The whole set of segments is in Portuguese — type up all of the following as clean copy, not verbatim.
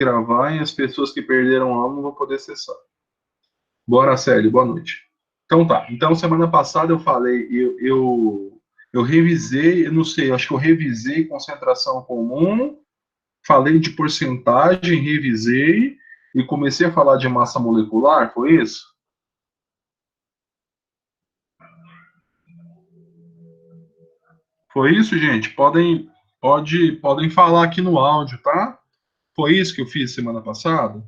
gravar e as pessoas que perderam a aula não vão poder acessar. Bora, Célio, boa noite. Então tá. Então, semana passada eu falei, eu revisei, eu não sei, acho que eu revisei concentração comum, falei de porcentagem, revisei e comecei a falar de massa molecular, foi isso? Foi isso, gente? Podem falar aqui no áudio, tá? Foi isso que eu fiz semana passada?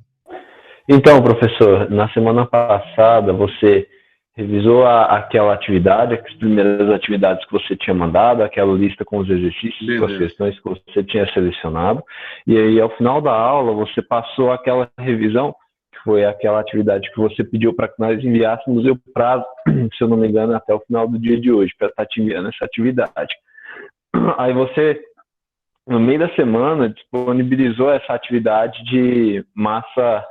Então, professor, na semana passada você revisou aquela atividade, as primeiras atividades que você tinha mandado, aquela lista com os exercícios, com as Beleza. questões que você tinha selecionado, e aí ao final da aula você passou aquela revisão, que foi aquela atividade que você pediu para que nós enviássemos, e o prazo, se eu não me engano, até o final do dia de hoje, para estar te enviando essa atividade. Aí você, no meio da semana, disponibilizou essa atividade de massa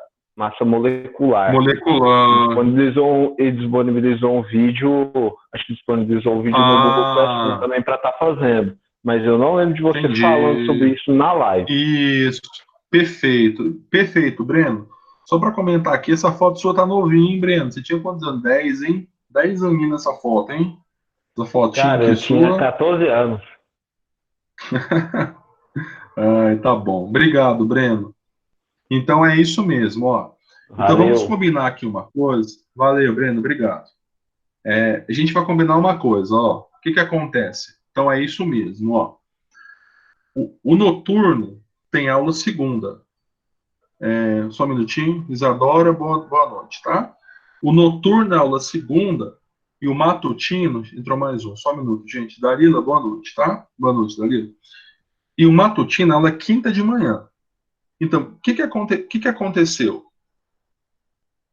molecular. Molecular. Disponibilizou um vídeo, acho que disponibilizou um vídeo no Google Classroom Ah, também para estar fazendo. Mas eu não lembro de você falando sobre entendi. isso na live. Isso. Perfeito. Perfeito, Breno. Só para comentar aqui, essa foto sua tá novinha, hein, Breno? Você tinha quantos anos? 10, hein? 10 aninhos nessa foto, hein? Essa fotinha Cara, aqui eu tinha sua. 14 anos. Ai, tá bom. Obrigado, Breno. Então é isso mesmo, ó. Então vamos Valeu. combinar aqui uma coisa. Valeu, Breno, obrigado. A gente vai combinar uma coisa, ó. O que que acontece? Então é isso mesmo, ó. O noturno tem aula segunda. Só um minutinho. Isadora, boa noite, tá? O noturno é aula segunda e o matutino, entrou mais um, só um minuto, gente. Darila, boa noite, tá? Boa noite, Darila. E o matutino, aula é quinta de manhã. Então, que que aconteceu?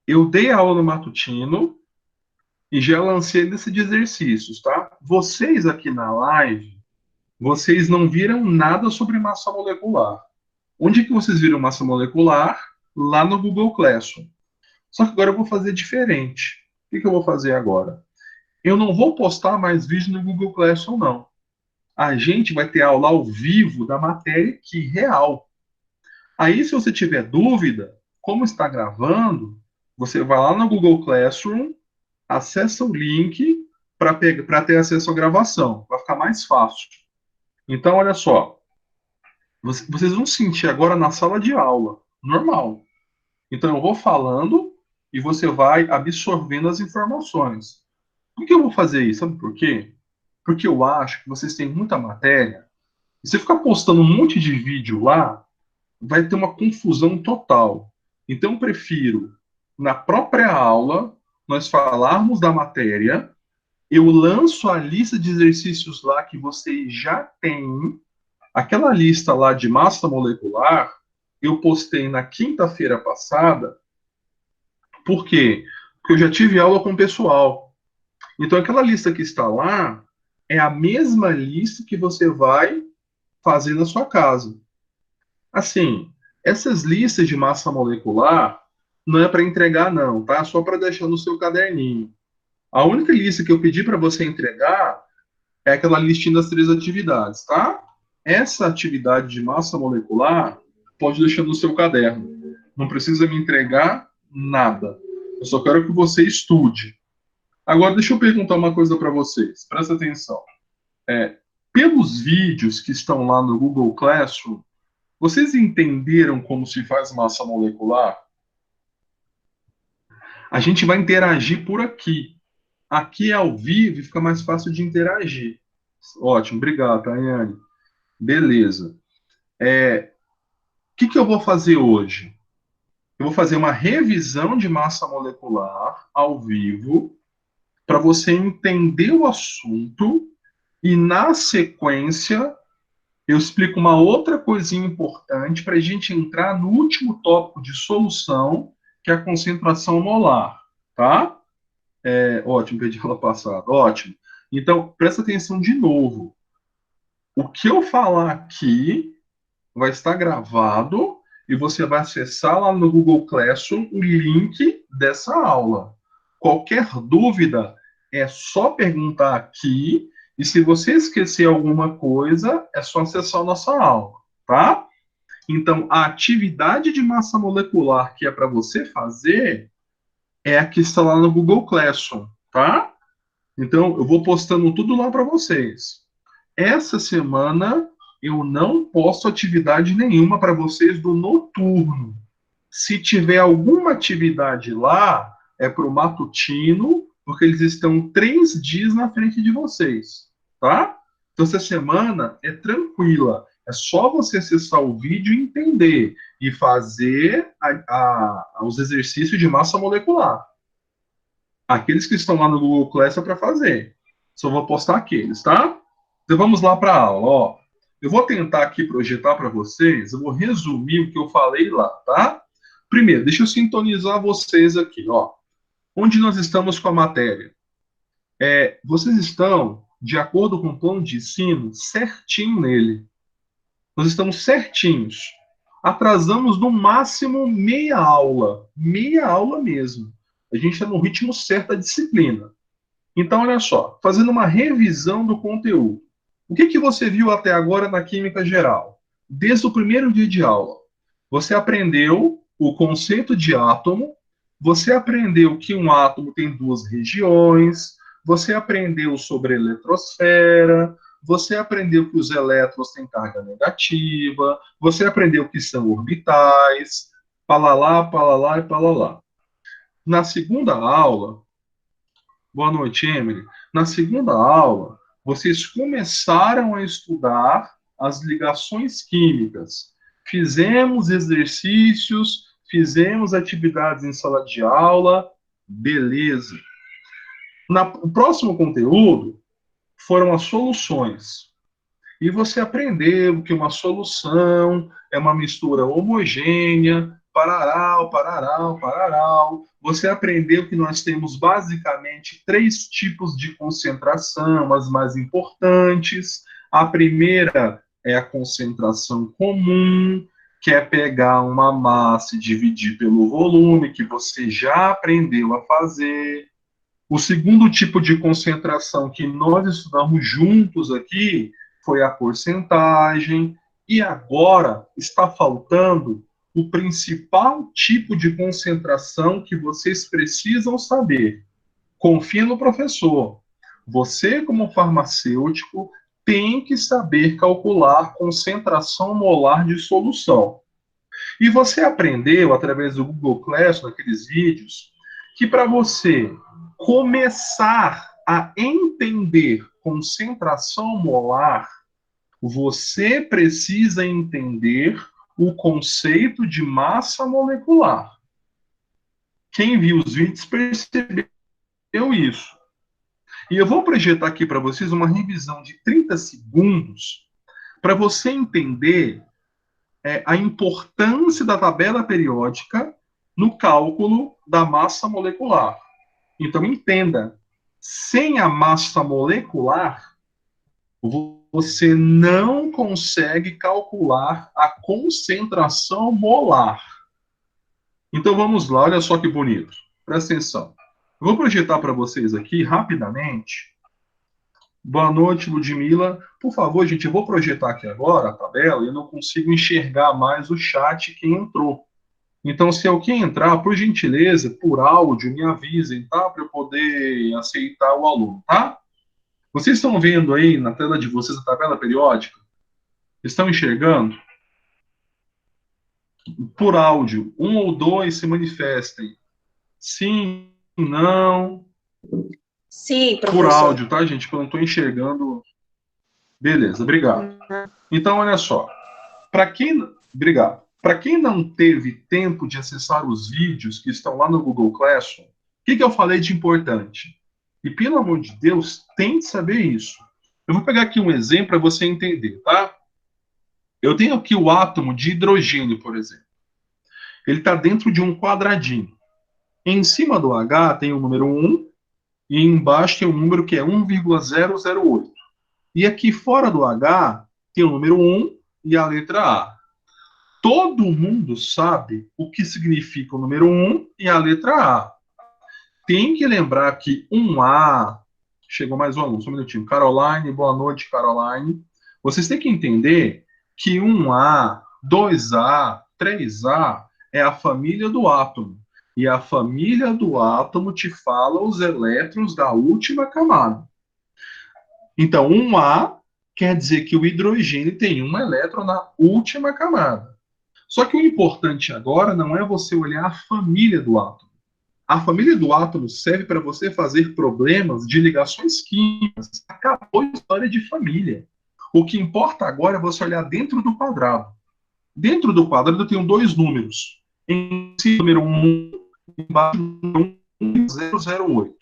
Eu dei aula no matutino e já lancei lista de exercícios, tá? Vocês aqui na live, vocês não viram nada sobre massa molecular. Onde que vocês viram massa molecular? Lá no Google Classroom. Só que agora eu vou fazer diferente. O que que eu vou fazer agora? Eu não vou postar mais vídeo no Google Classroom, não. A gente vai ter aula ao vivo da matéria aqui, real. Aí, se você tiver dúvida, como está gravando, você vai lá no Google Classroom, acessa o link para ter acesso à gravação. Vai ficar mais fácil. Então, olha só. Vocês vão sentir agora na sala de aula, normal. Então, eu vou falando e você vai absorvendo as informações. Por que eu vou fazer isso? Sabe por quê? Porque eu acho que vocês têm muita matéria. E se ficar postando um monte de vídeo lá, vai ter uma confusão total. Então, eu prefiro, na própria aula, nós falarmos da matéria, eu lanço a lista de exercícios lá que vocês já têm, aquela lista lá de massa molecular, eu postei na quinta-feira passada. Por quê? Porque eu já tive aula com o pessoal. Então, aquela lista que está lá é a mesma lista que você vai fazer na sua casa. Assim, essas listas de massa molecular não é para entregar, não, tá? Só para deixar no seu caderninho. A única lista que eu pedi para você entregar é aquela listinha das 3 atividades, tá? Essa atividade de massa molecular pode deixar no seu caderno. Não precisa me entregar nada. Eu só quero que você estude. Agora, deixa eu perguntar uma coisa para vocês. Presta atenção. Pelos vídeos que estão lá no Google Classroom, vocês entenderam como se faz massa molecular? A gente vai interagir por aqui. Aqui é ao vivo e fica mais fácil de interagir. Ótimo, obrigado, Tayane. Beleza. O que que eu vou fazer hoje? Eu vou fazer uma revisão de massa molecular ao vivo para você entender o assunto e, na sequência, eu explico uma outra coisinha importante para a gente entrar no último tópico de solução, que é a concentração molar, tá? Ótimo, perdi ela passada. Ótimo. Então, presta atenção de novo. O que eu falar aqui vai estar gravado e você vai acessar lá no Google Classroom o link dessa aula. Qualquer dúvida é só perguntar aqui e se você esquecer alguma coisa, é só acessar a nossa aula, tá? Então, a atividade de massa molecular que é para você fazer é a que está lá no Google Classroom, tá? Então, eu vou postando tudo lá para vocês. Essa semana eu não posto atividade nenhuma para vocês do noturno. Se tiver alguma atividade lá, é para o matutino, porque eles estão 3 dias na frente de vocês, tá? Então, essa semana é tranquila. É só você acessar o vídeo e entender e fazer os exercícios de massa molecular. Aqueles que estão lá no Google Class é para fazer. Só vou postar aqueles, tá? Então vamos lá para a aula. Ó. Eu vou tentar aqui projetar para vocês, eu vou resumir o que eu falei lá, tá? Primeiro, deixa eu sintonizar vocês aqui, ó. Onde nós estamos com a matéria? Vocês estão, de acordo com o plano de ensino, certinho nele. Nós estamos certinhos. Atrasamos no máximo meia aula mesmo. A gente está no ritmo certo da disciplina. Então, olha só, fazendo uma revisão do conteúdo. O que você viu até agora na química geral? Desde o primeiro dia de aula, você aprendeu o conceito de átomo, você aprendeu que um átomo tem 2 regiões, você aprendeu sobre a eletrosfera, você aprendeu que os elétrons têm carga negativa, você aprendeu que são orbitais, palalá, palalá e palalá. Na segunda aula, boa noite, Emily. Na segunda aula, vocês começaram a estudar as ligações químicas. Fizemos exercícios, fizemos atividades em sala de aula, beleza. O próximo conteúdo foram as soluções. E você aprendeu que uma solução é uma mistura homogênea, pararau, pararau, pararau. Você aprendeu que nós temos basicamente 3 tipos de concentração, as mais importantes. A primeira é a concentração comum, que é pegar uma massa e dividir pelo volume, que você já aprendeu a fazer. O segundo tipo de concentração que nós estudamos juntos aqui foi a porcentagem, e agora está faltando o principal tipo de concentração que vocês precisam saber. Confia no professor. Você, como farmacêutico, tem que saber calcular concentração molar de solução. E você aprendeu, através do Google Class, naqueles vídeos, que para você começar a entender concentração molar, você precisa entender o conceito de massa molecular. Quem viu os vídeos percebeu isso. E eu vou projetar aqui para vocês uma revisão de 30 segundos para você entender a importância da tabela periódica no cálculo da massa molecular. Então, entenda, sem a massa molecular, você não consegue calcular a concentração molar. Então, vamos lá, olha só que bonito. Presta atenção. Eu vou projetar para vocês aqui, rapidamente. Boa noite, Ludmila. Por favor, gente, eu vou projetar aqui agora a tabela e eu não consigo enxergar mais o chat quem entrou. Então, se alguém entrar, por gentileza, por áudio, me avisem, tá? Para eu poder aceitar o aluno, tá? Vocês estão vendo aí na tela de vocês a tabela periódica? Estão enxergando? Por áudio, um ou dois se manifestem. Sim, não. Sim, Por professor. áudio, tá, gente? Porque eu não estou enxergando. Beleza, obrigado. Então, olha só. Obrigado. Para quem não teve tempo de acessar os vídeos que estão lá no Google Classroom, o que eu falei de importante? E, pelo amor de Deus, tente saber isso. Eu vou pegar aqui um exemplo para você entender, tá? Eu tenho aqui o átomo de hidrogênio, por exemplo. Ele está dentro de um quadradinho. Em cima do H tem o número 1 e embaixo tem um número que é 1,008. E aqui fora do H tem o número 1 e a letra A. Todo mundo sabe o que significa o número 1 e a letra A. Tem que lembrar que 1A... Chegou mais um aluno, só um minutinho. Caroline, boa noite, Caroline. Vocês têm que entender que 1A 2A, 3A é a família do átomo. E a família do átomo te fala os elétrons da última camada. Então, 1A quer dizer que o hidrogênio tem um elétron na última camada. Só que o importante agora não é você olhar a família do átomo. A família do átomo serve para você fazer problemas de ligações químicas. Acabou a história de família. O que importa agora é você olhar dentro do quadrado. Dentro do quadrado eu tenho dois números. Em cima, número 1, embaixo, número 1008.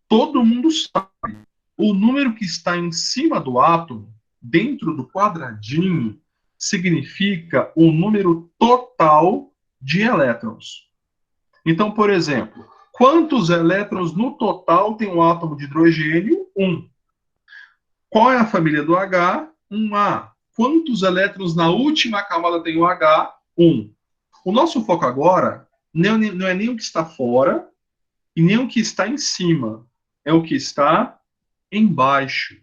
Todo mundo sabe. O número que está em cima do átomo, dentro do quadradinho, significa o número total de elétrons. Então, por exemplo, quantos elétrons no total tem o átomo de hidrogênio? 1. Qual é a família do H? 1A. Quantos elétrons na última camada tem o H? 1. O nosso foco agora não é nem o que está fora e nem o que está em cima. É o que está embaixo.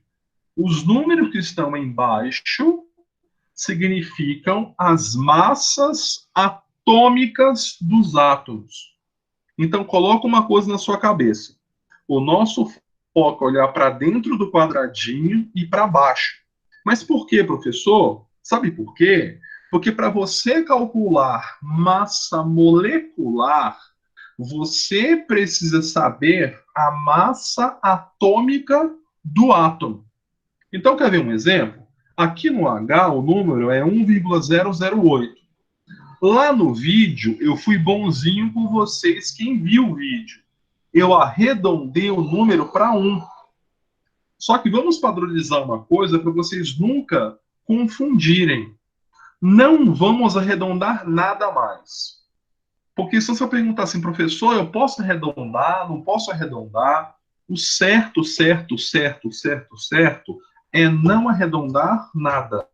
Os números que estão embaixo significam as massas atômicas dos átomos. Então, coloca uma coisa na sua cabeça. O nosso foco é olhar para dentro do quadradinho e para baixo. Mas por quê, professor? Sabe por quê? Porque para você calcular massa molecular, você precisa saber a massa atômica do átomo. Então, quer ver um exemplo? Aqui no H, o número é 1,008. Lá no vídeo, eu fui bonzinho com vocês, quem viu o vídeo. Eu arredondei o número para 1. Só que vamos padronizar uma coisa para vocês nunca confundirem. Não vamos arredondar nada mais. Porque se você perguntar assim, professor, eu posso arredondar, não posso arredondar? O certo, certo, certo, certo, certo é não arredondar nada.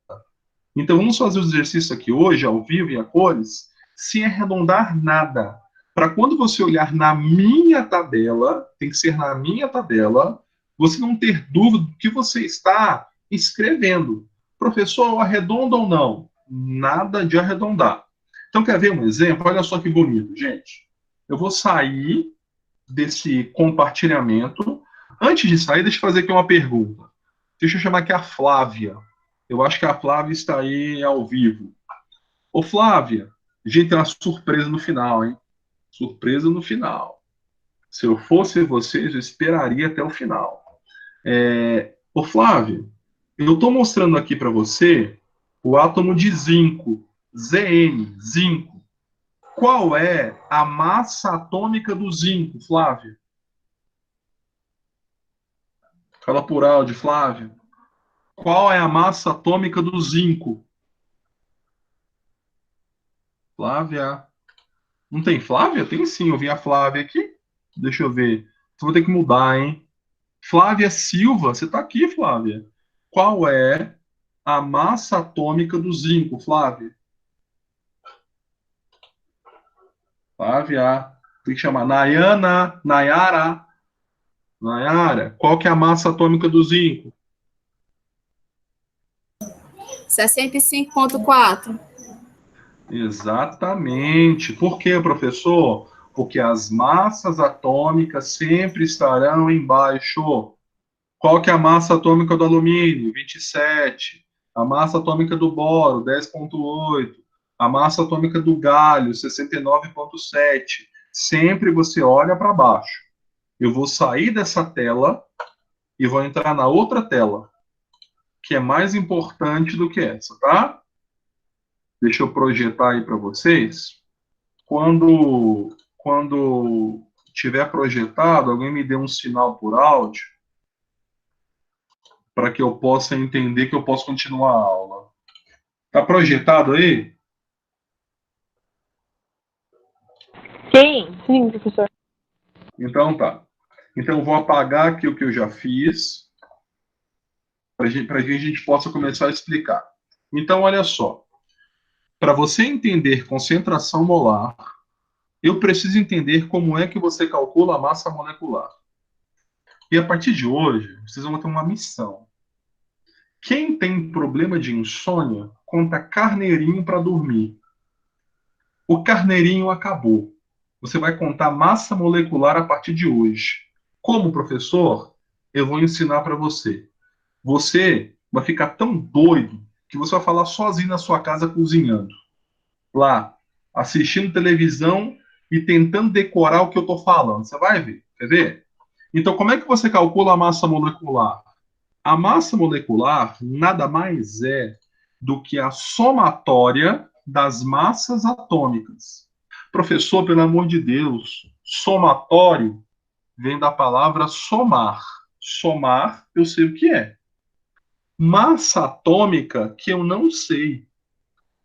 Então vamos fazer o exercício aqui hoje, ao vivo e a cores, sem arredondar nada. Para quando você olhar na minha tabela, tem que ser na minha tabela, você não ter dúvida do que você está escrevendo. Professor, arredonda ou não? Nada de arredondar. Então, quer ver um exemplo? Olha só que bonito, gente. Eu vou sair desse compartilhamento. Antes de sair, deixa eu fazer aqui uma pergunta. Deixa eu chamar aqui a Flávia. Eu acho que a Flávia está aí ao vivo. Ô, Flávia, gente, tem uma surpresa no final, hein? Surpresa no final. Se eu fosse vocês, eu esperaria até o final. Ô, Flávia, eu estou mostrando aqui para você o átomo de zinco, Zn, zinco. Qual é a massa atômica do zinco, Flávia? Fala por áudio, Flávia. Qual é a massa atômica do zinco? Flávia. Não tem Flávia? Tem sim, eu vi a Flávia aqui. Deixa eu ver. Vou ter que mudar, hein? Flávia Silva, você está aqui, Flávia. Qual é a massa atômica do zinco, Flávia? Flávia. Tem que chamar Nayana, Nayara. Nayara, qual que é a massa atômica do zinco? 65,4. Exatamente. Por quê, professor? Porque as massas atômicas sempre estarão embaixo. Qual que é a massa atômica do alumínio? 27. A massa atômica do boro? 10,8. A massa atômica do galho? 69,7. Sempre você olha para baixo. Eu vou sair dessa tela e vou entrar na outra tela, que é mais importante do que essa, tá? Deixa eu projetar aí para vocês. Quando tiver projetado, alguém me dê um sinal por áudio para que eu possa entender que eu posso continuar a aula. Tá projetado aí? Sim, professor. Então tá. Então eu vou apagar aqui o que eu já fiz para que a gente possa começar a explicar. Então, olha só. Para você entender concentração molar, eu preciso entender como é que você calcula a massa molecular. E a partir de hoje, vocês vão ter uma missão. Quem tem problema de insônia, conta carneirinho para dormir. O carneirinho acabou. Você vai contar massa molecular a partir de hoje. Como professor, eu vou ensinar para você. Você vai ficar tão doido que você vai falar sozinho na sua casa cozinhando. Lá, assistindo televisão e tentando decorar o que eu estou falando. Você vai ver? Quer ver? Então, como é que você calcula a massa molecular? A massa molecular nada mais é do que a somatória das massas atômicas. Professor, pelo amor de Deus, somatório vem da palavra somar. Somar, eu sei o que é. Massa atômica, que eu não sei.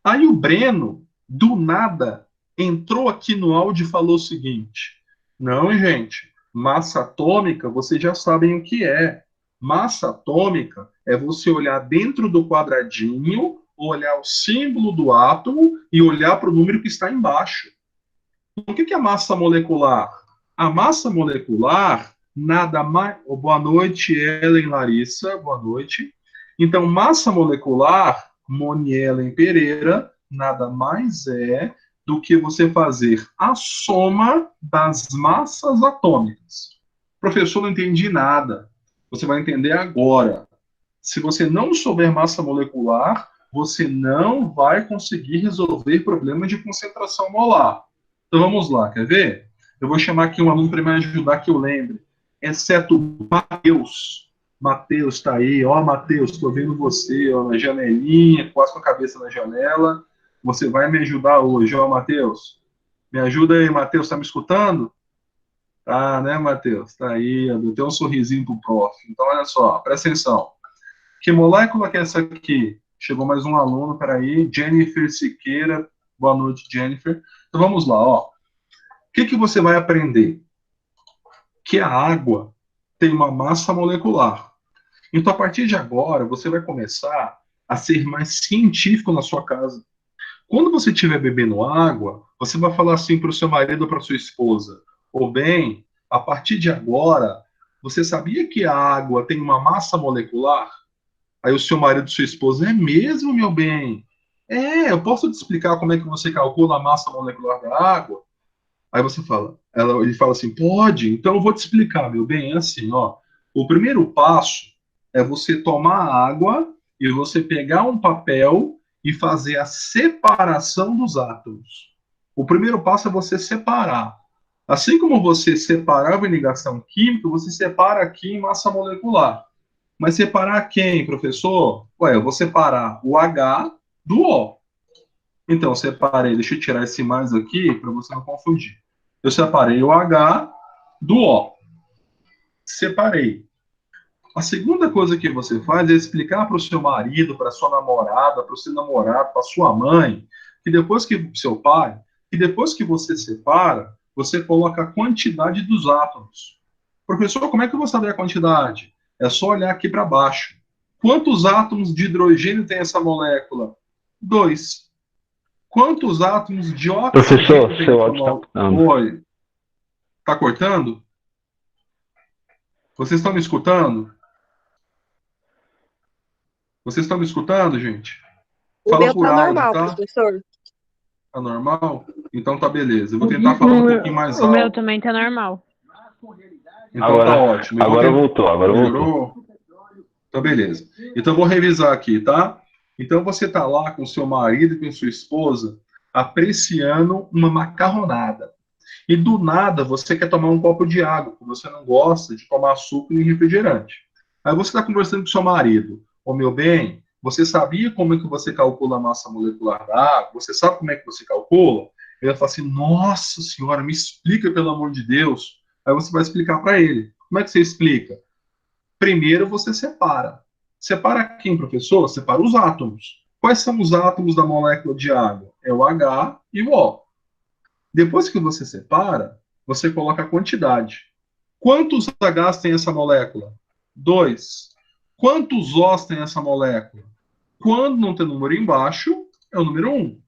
Aí o Breno, do nada, entrou aqui no áudio e falou o seguinte: não, gente, massa atômica, vocês já sabem o que é. Massa atômica é você olhar dentro do quadradinho, olhar o símbolo do átomo e olhar para o número que está embaixo. O que é massa molecular? A massa molecular, nada mais. Oh, boa noite, Ellen Larissa, boa noite. Então, massa molecular, Monielen Pereira, nada mais é do que você fazer a soma das massas atômicas. Professor, não entendi nada. Você vai entender agora. Se você não souber massa molecular, você não vai conseguir resolver problemas de concentração molar. Então vamos lá, quer ver? Eu vou chamar aqui um aluno para me ajudar que eu lembre. Exceto Matheus. Matheus está aí. Ó, Matheus, estou vendo você ó, na janelinha, quase com a cabeça na janela. Você vai me ajudar hoje, ó, Matheus. Me ajuda aí, Matheus. Está me escutando? Tá, né, Matheus? Tá aí, deu um sorrisinho pro prof. Então, olha só, presta atenção. Que molécula que é essa aqui? Chegou mais um aluno, peraí. Jennifer Siqueira. Boa noite, Jennifer. Então, vamos lá, ó. O que você vai aprender? Que a água tem uma massa molecular. Então, a partir de agora, você vai começar a ser mais científico na sua casa. Quando você estiver bebendo água, você vai falar assim para o seu marido ou para sua esposa: ou bem, a partir de agora, você sabia que a água tem uma massa molecular? Aí o seu marido, sua esposa, é mesmo, meu bem? É, eu posso te explicar como é que você calcula a massa molecular da água? Aí você fala, ele fala assim, pode, então eu vou te explicar, meu bem, é assim, ó. O primeiro passo é você tomar água e você pegar um papel e fazer a separação dos átomos. O primeiro passo é você separar. Assim como você separava em ligação química, você separa aqui em massa molecular. Mas separar quem, professor? Ué, eu vou separar o H do O. Então, separei, deixa eu tirar esse mais aqui para você não confundir. Eu separei o H do O. Separei. A segunda coisa que você faz é explicar para o seu marido, para sua namorada, para o seu namorado, para sua mãe, que depois que seu pai, que depois que você separa, você coloca a quantidade dos átomos. Professor, como é que eu vou saber a quantidade? É só olhar aqui para baixo. Quantos átomos de hidrogênio tem essa molécula? 2. Quantos átomos de Professor, oxigênio tem seu essa áudio está molécula? cortando. Oi. Está cortando? Vocês estão me escutando? Vocês estão me escutando, gente? O Fala meu por tá áudio, normal, tá? professor. Tá normal? Então tá beleza. Eu vou tentar falar um pouquinho mais O meu alto. também tá normal. Então tá ótimo. Eu vou Agora tentar... voltou, agora voltou. Melhorou? Então beleza. Então eu vou revisar aqui, tá? Então você tá lá com seu marido e com sua esposa apreciando uma macarronada. E do nada você quer tomar um copo de água, porque você não gosta de tomar suco nem refrigerante. Aí você está conversando com seu marido. Ô meu bem, você sabia como é que você calcula a massa molecular da água? Você sabe como é que você calcula? Ele vai falar assim, nossa senhora, me explica pelo amor de Deus. Aí você vai explicar para ele. Como é que você explica? Primeiro você separa. Separa quem, professor? Separa os átomos. Quais são os átomos da molécula de água? É o H e o O. Depois que você separa, você coloca a quantidade. Quantos Hs tem essa molécula? 2. Quantos Os tem essa molécula? Quando não tem número embaixo, é o número 1.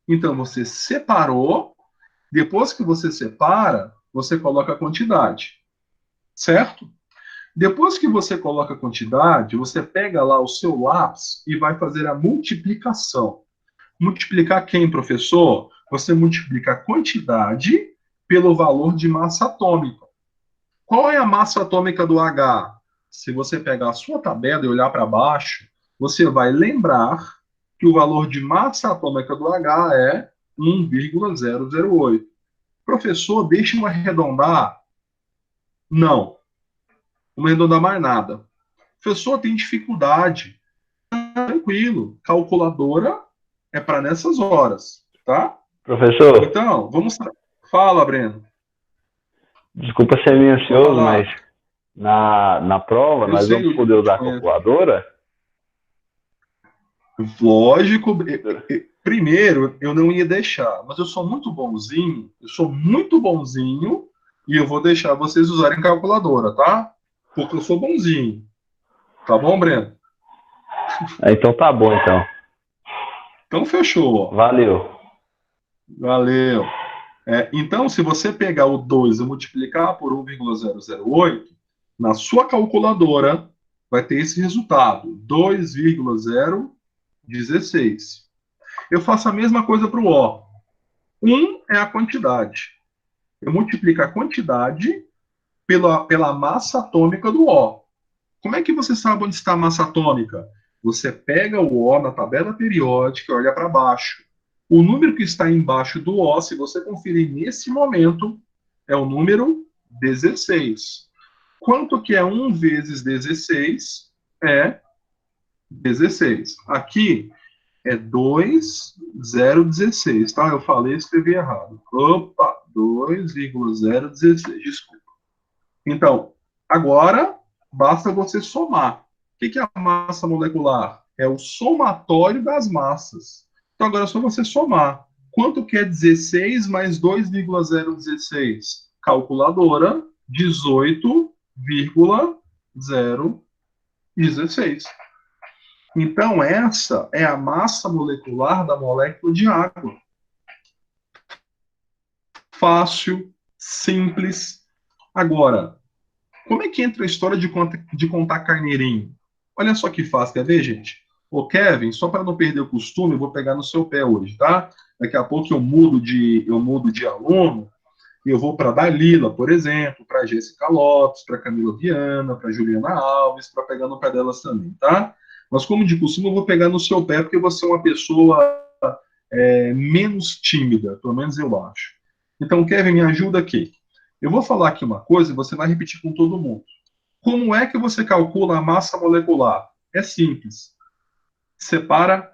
Então você separou, depois que você separa, você coloca a quantidade. Certo? Depois que você coloca a quantidade, você pega lá o seu lápis e vai fazer a multiplicação. Multiplicar quem, professor? Você multiplica a quantidade pelo valor de massa atômica. Qual é a massa atômica do H? Se você pegar a sua tabela e olhar para baixo, você vai lembrar que o valor de massa atômica do H é 1,008. Professor, deixa eu arredondar? Não, não arredondar mais nada. Professor, tem dificuldade. Tranquilo, calculadora é para nessas horas, tá? Professor, Então, vamos. Fala, Breno. desculpa ser Pode minucioso, mas falar. na prova Eu nós sei, vamos eu poder te usar a conheço. calculadora? Lógico. Primeiro, eu não ia deixar, mas eu sou muito bonzinho, e eu vou deixar vocês usarem calculadora, tá? Porque eu sou bonzinho. Tá bom, Breno? Então tá bom, então. Então, fechou. Valeu. Valeu. Então, se você pegar o 2 e multiplicar por 1,008, na sua calculadora vai ter esse resultado, 2,016. Eu faço a mesma coisa para o O. 1 é a quantidade. Eu multiplico a quantidade pela massa atômica do O. Como é que você sabe onde está a massa atômica? Você pega o O na tabela periódica e olha para baixo. O número que está embaixo do O, se você conferir nesse momento, é o número 16. Quanto que é 1 vezes 16? É 16. Aqui é 2,016, tá? Eu falei e escrevi errado. Opa, 2,016, desculpa. Então, agora basta você somar. O que é a massa molecular? É o somatório das massas. Então, agora é só você somar. Quanto que é 16 mais 2,016? Calculadora, 18,016. Então, essa é a massa molecular da molécula de água. Fácil, simples. Agora, como é que entra a história de contar carneirinho? Olha só que fácil, quer ver, gente? Ô, Kevin, só para não perder o costume, eu vou pegar no seu pé hoje, tá? Daqui a pouco eu mudo de aluno e eu vou para Dalila, por exemplo, para Jéssica Lopes, para Camila Viana, para Juliana Alves, para pegar no pé delas também, tá? Mas como de costume, eu vou pegar no seu pé porque você é uma pessoa menos tímida, pelo menos eu acho. Então, Kevin, me ajuda aqui. Eu vou falar aqui uma coisa e você vai repetir com todo mundo. Como é que você calcula a massa molecular? É simples. Separa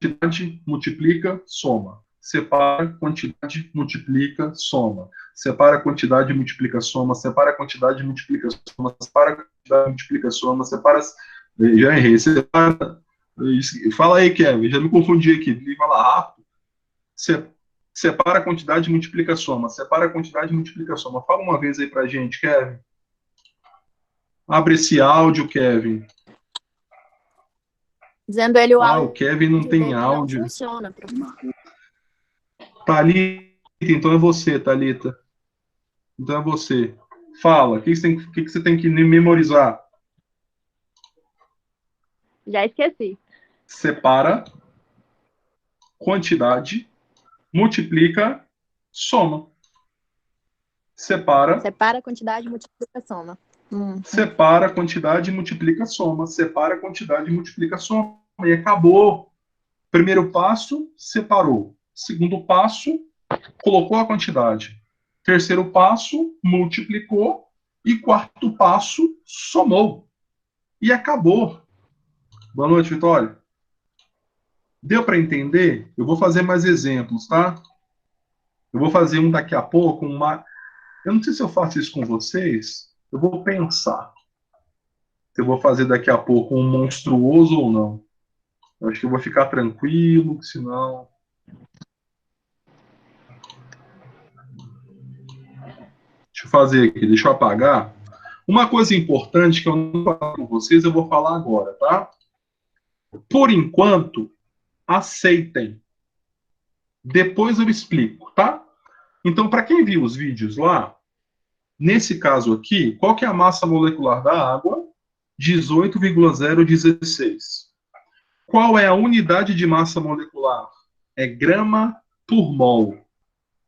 quantidade, multiplica, soma. Separa quantidade, multiplica, soma. Separa quantidade, multiplica, soma. Separa quantidade, multiplica, soma. Separa quantidade, multiplica, soma. Separa. Já errei. Separa. Fala aí, Kevin. Já me confundi aqui. Fala rápido. Separa a quantidade, multiplica, soma. Separa a quantidade, multiplica, soma. Fala uma vez aí pra gente, Kevin. Abre esse áudio, Kevin. Dizendo ele o O áudio Kevin não tem dele não áudio. funciona, professor. Thalita, então é você, Thalita. Então é você. Fala, o que você tem que memorizar? Já esqueci. Separa, quantidade, multiplica, soma. Separa, Separa a quantidade e multiplica a soma. separa, quantidade, multiplica, soma. Separa, quantidade, multiplica, soma. E acabou. Primeiro passo, separou. Segundo passo, colocou a quantidade. Terceiro passo, multiplicou. E quarto passo, somou. E acabou. Boa noite, Vitória. Deu para entender? Eu vou fazer mais exemplos, tá? Eu vou fazer um daqui a pouco, Eu não sei se eu faço isso com vocês. Eu vou pensar se eu vou fazer daqui a pouco um monstruoso ou não. Eu acho que eu vou ficar tranquilo, senão... Deixa eu fazer aqui, deixa eu apagar. Uma coisa importante que eu não vou falar com vocês, eu vou falar agora, tá? Por enquanto, aceitem. Depois eu explico, tá? Então, para quem viu os vídeos lá, Nesse caso aqui, qual que é a massa molecular da água? 18,016. Qual é a unidade de massa molecular? É grama por mol.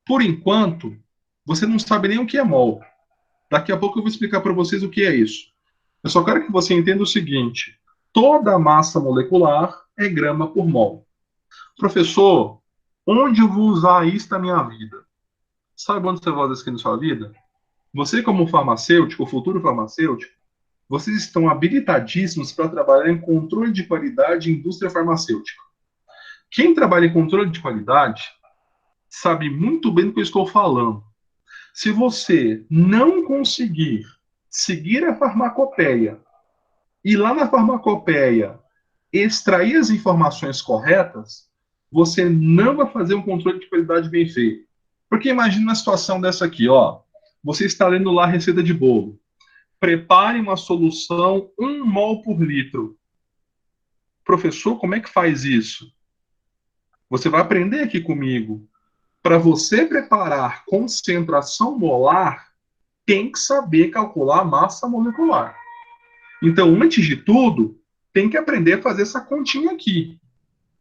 Por enquanto, você não sabe nem o que é mol. Daqui a pouco eu vou explicar para vocês o que é isso. Eu só quero que você entenda o seguinte: toda a massa molecular é grama por mol. Professor, onde eu vou usar isso na minha vida? Sabe onde você vai usar isso aqui na sua vida? Você, como farmacêutico, futuro farmacêutico, vocês estão habilitadíssimos para trabalhar em controle de qualidade em indústria farmacêutica. Quem trabalha em controle de qualidade sabe muito bem do que eu estou falando. Se você não conseguir seguir a farmacopeia e lá na farmacopeia extrair as informações corretas, você não vai fazer um controle de qualidade bem feito. Porque imagine uma situação dessa aqui, ó. Você está lendo lá a receita de bolo. Prepare uma solução 1 mol por litro. Professor, como é que faz isso? Você vai aprender aqui comigo. Para você preparar concentração molar, tem que saber calcular a massa molecular. Então, antes de tudo, tem que aprender a fazer essa continha aqui.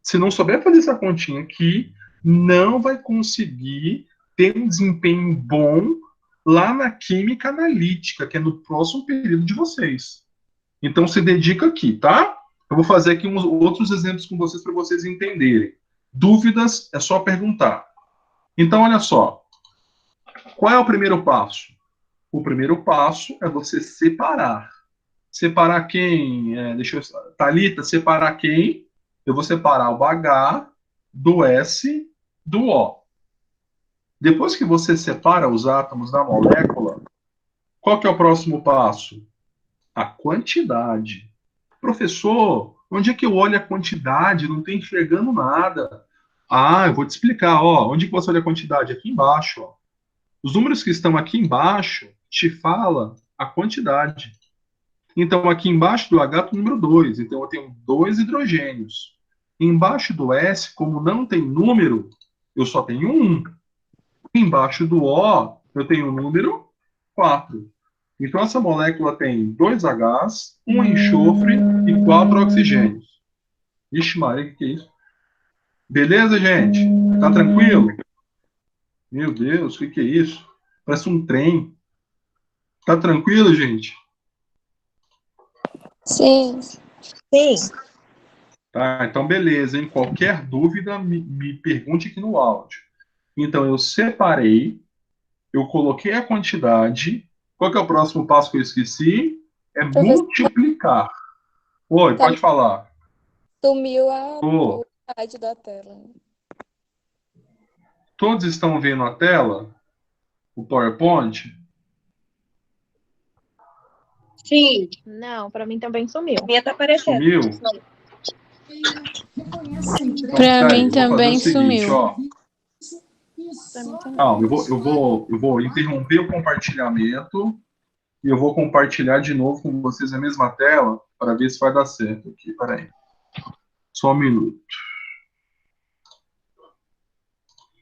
Se não souber fazer essa continha aqui, não vai conseguir ter um desempenho bom lá na química analítica, que é no próximo período de vocês. Então, se dedica aqui, tá? Eu vou fazer aqui uns outros exemplos com vocês para vocês entenderem. Dúvidas, é só perguntar. Então, olha só. Qual é o primeiro passo? O primeiro passo é você separar. Separar quem? Thalita, separar quem? Eu vou separar o H do S do O. Depois que você separa os átomos da molécula, qual que é o próximo passo? A quantidade. Professor, onde é que eu olho a quantidade? Não estou enxergando nada. Ah, eu vou te explicar. Ó, onde que você olha a quantidade? Aqui embaixo. Ó. Os números que estão aqui embaixo te falam a quantidade. Então, aqui embaixo do H tem o número 2. Então, eu tenho 2 hidrogênios. Embaixo do S, como não tem número, eu só tenho 1. Embaixo do O, eu tenho o número 4. Então, essa molécula tem 2 Hs, 1 enxofre e 4 oxigênios. Ixi, Maria, o que é isso? Beleza, gente? Tá tranquilo? Meu Deus, o que é isso? Parece um trem. Tá tranquilo, gente? Sim. Sim. Tá, então beleza, hein? Qualquer dúvida, me pergunte aqui no áudio. Então, eu separei, eu coloquei a quantidade. Qual que é o próximo passo que eu esqueci? É Professor, multiplicar. Oi, tá- pode falar. sumiu a Ô, metade da tela. todos estão vendo a tela? O PowerPoint? Sim. Não, pra mim também sumiu. A minha tá aparecendo. Sumiu? Então, Pra peraí, mim eu vou fazer também o seguinte, sumiu. ó. Pra mim também. Calma, eu vou interromper o compartilhamento e eu vou compartilhar de novo com vocês a mesma tela para ver se vai dar certo aqui. Peraí. Só um minuto.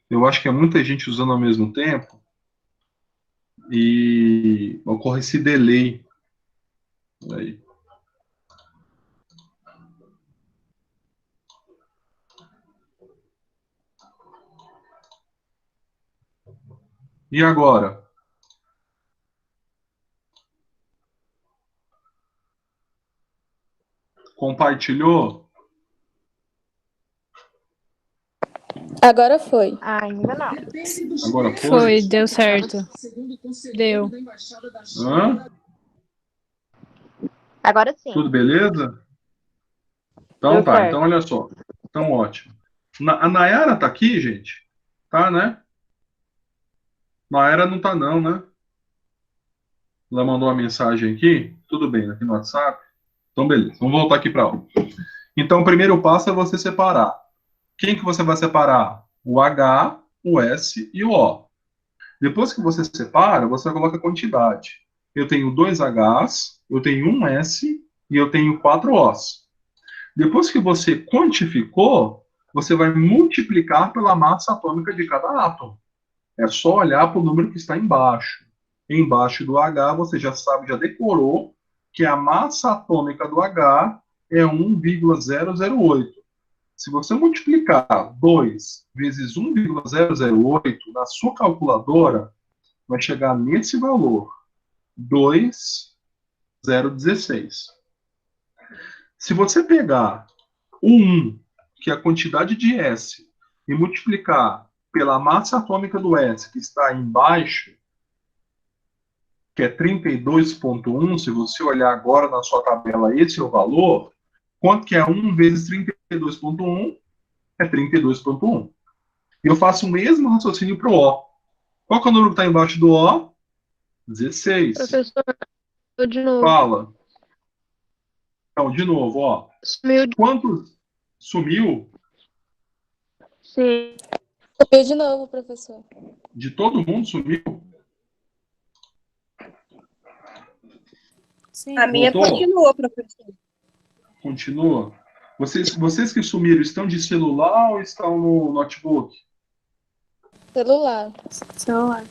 Eu acho que é muita gente usando ao mesmo tempo e ocorre esse delay. Aí. E agora? Compartilhou? Agora foi. Ainda não. Agora Foi, deu certo. Deu. Hã? Agora sim. Tudo beleza? Então Deu tá, certo. então olha só. Então ótimo. A Nayara tá aqui, gente? Tá, né? Nayara não tá não, né? Ela mandou uma mensagem aqui. Tudo bem, aqui no WhatsApp. Então beleza, vamos voltar aqui para aula. Então o primeiro passo é você separar. Quem que você vai separar? O H, o S e o O. Depois que você separa, você coloca a quantidade. Eu tenho 2 Hs, eu tenho 1 S e eu tenho 4 Os. Depois que você quantificou, você vai multiplicar pela massa atômica de cada átomo. É só olhar para o número que está embaixo. embaixo do H, você já sabe, já decorou, que a massa atômica do H é 1,008. Se você multiplicar 2 vezes 1,008 na sua calculadora, vai chegar nesse valor, 2,016. Se você pegar o 1, que é a quantidade de S, e multiplicar pela massa atômica do S, que está aí embaixo, que é 32,1, se você olhar agora na sua tabela, esse é o valor, quanto que é 1 vezes 32,1? É 32,1. E eu faço o mesmo raciocínio para o O. Qual que é o número que está embaixo do O? 16. Professor, eu de novo. Fala. Então, de novo, ó. Sumiu. Quantos sumiu? Sim. Sumiu de novo, professor. De todo mundo sumiu? Sim. A minha Voltou? continua, professor. Continua? Vocês que sumiram, estão de celular ou estão no notebook? Celular. Celular.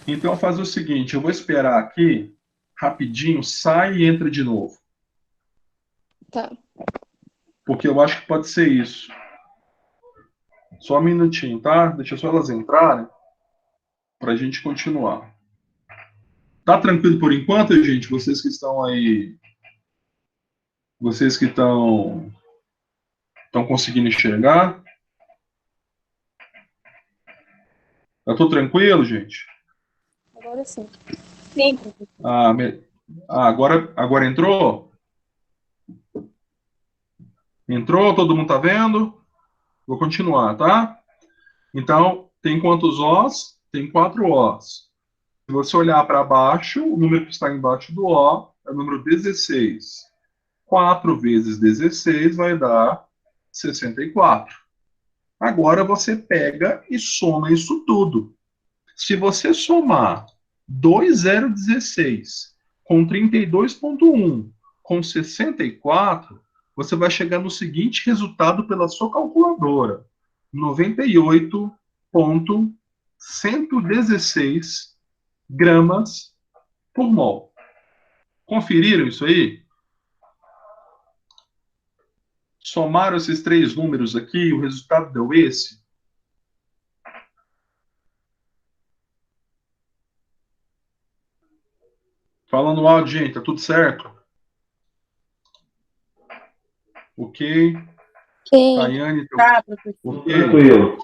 Então faz o seguinte, eu vou esperar aqui, rapidinho, sai e entra de novo. Tá. Porque eu acho que pode ser isso. Só um minutinho, tá? Deixa só elas entrarem para a gente continuar. Tá tranquilo por enquanto, gente? Vocês que estão aí... Vocês que estão conseguindo enxergar? Tá tudo tranquilo, gente? Agora sim. Sim, professor. Agora entrou? Entrou? Todo mundo tá vendo? Vou continuar, tá? Então, tem quantos Os? Tem 4 Os. Se você olhar para baixo, o número que está embaixo do O é o número 16. 4 vezes 16 vai dar 64. Agora você pega e soma isso tudo. Se você somar 2,016 com 32,1 com 64, você vai chegar no seguinte resultado pela sua calculadora: 98,116 gramas por mol. Conferiram isso aí? Somaram esses 3 números aqui e o resultado deu esse? Fala no áudio, gente, tá tudo certo? Ok. Sim. Tayane, Tá, professor. ok. Tranquilo.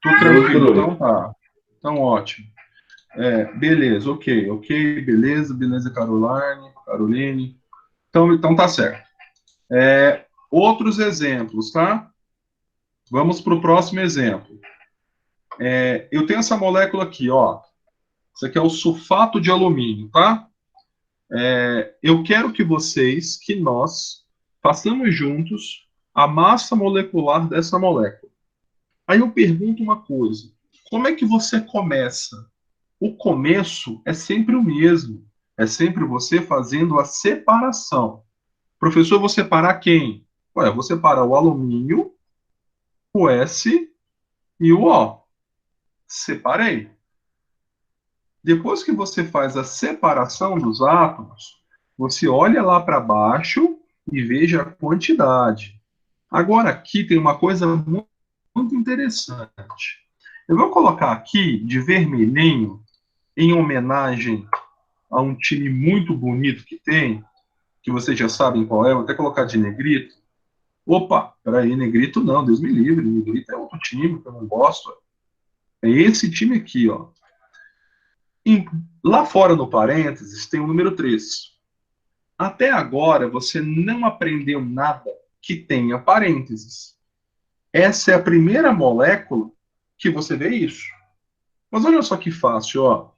Tudo tranquilo, então tá. Então, ótimo. Beleza, ok, beleza, Caroline. Então tá certo. Outros exemplos, tá? Vamos para o próximo exemplo. Eu tenho essa molécula aqui, ó. Isso aqui é o sulfato de alumínio, tá? Eu quero que nós, façamos juntos a massa molecular dessa molécula. Aí eu pergunto uma coisa: como é que você começa? O começo é sempre o mesmo. É sempre você fazendo a separação. Professor, eu vou separar quem? Eu vou separar o alumínio, o S e o O. Separei. Depois que você faz a separação dos átomos, você olha lá para baixo e veja a quantidade. Agora aqui tem uma coisa muito interessante. Eu vou colocar aqui de vermelhinho, em homenagem a um time muito bonito que tem, que vocês já sabem qual é, vou até colocar de negrito. Opa, peraí, negrito não, Deus me livre, negrito é outro time que eu não gosto. É esse time aqui, ó. Lá fora no parênteses tem o número 3. Até agora você não aprendeu nada que tenha parênteses. Essa é a primeira molécula que você vê isso. Mas olha só que fácil, ó.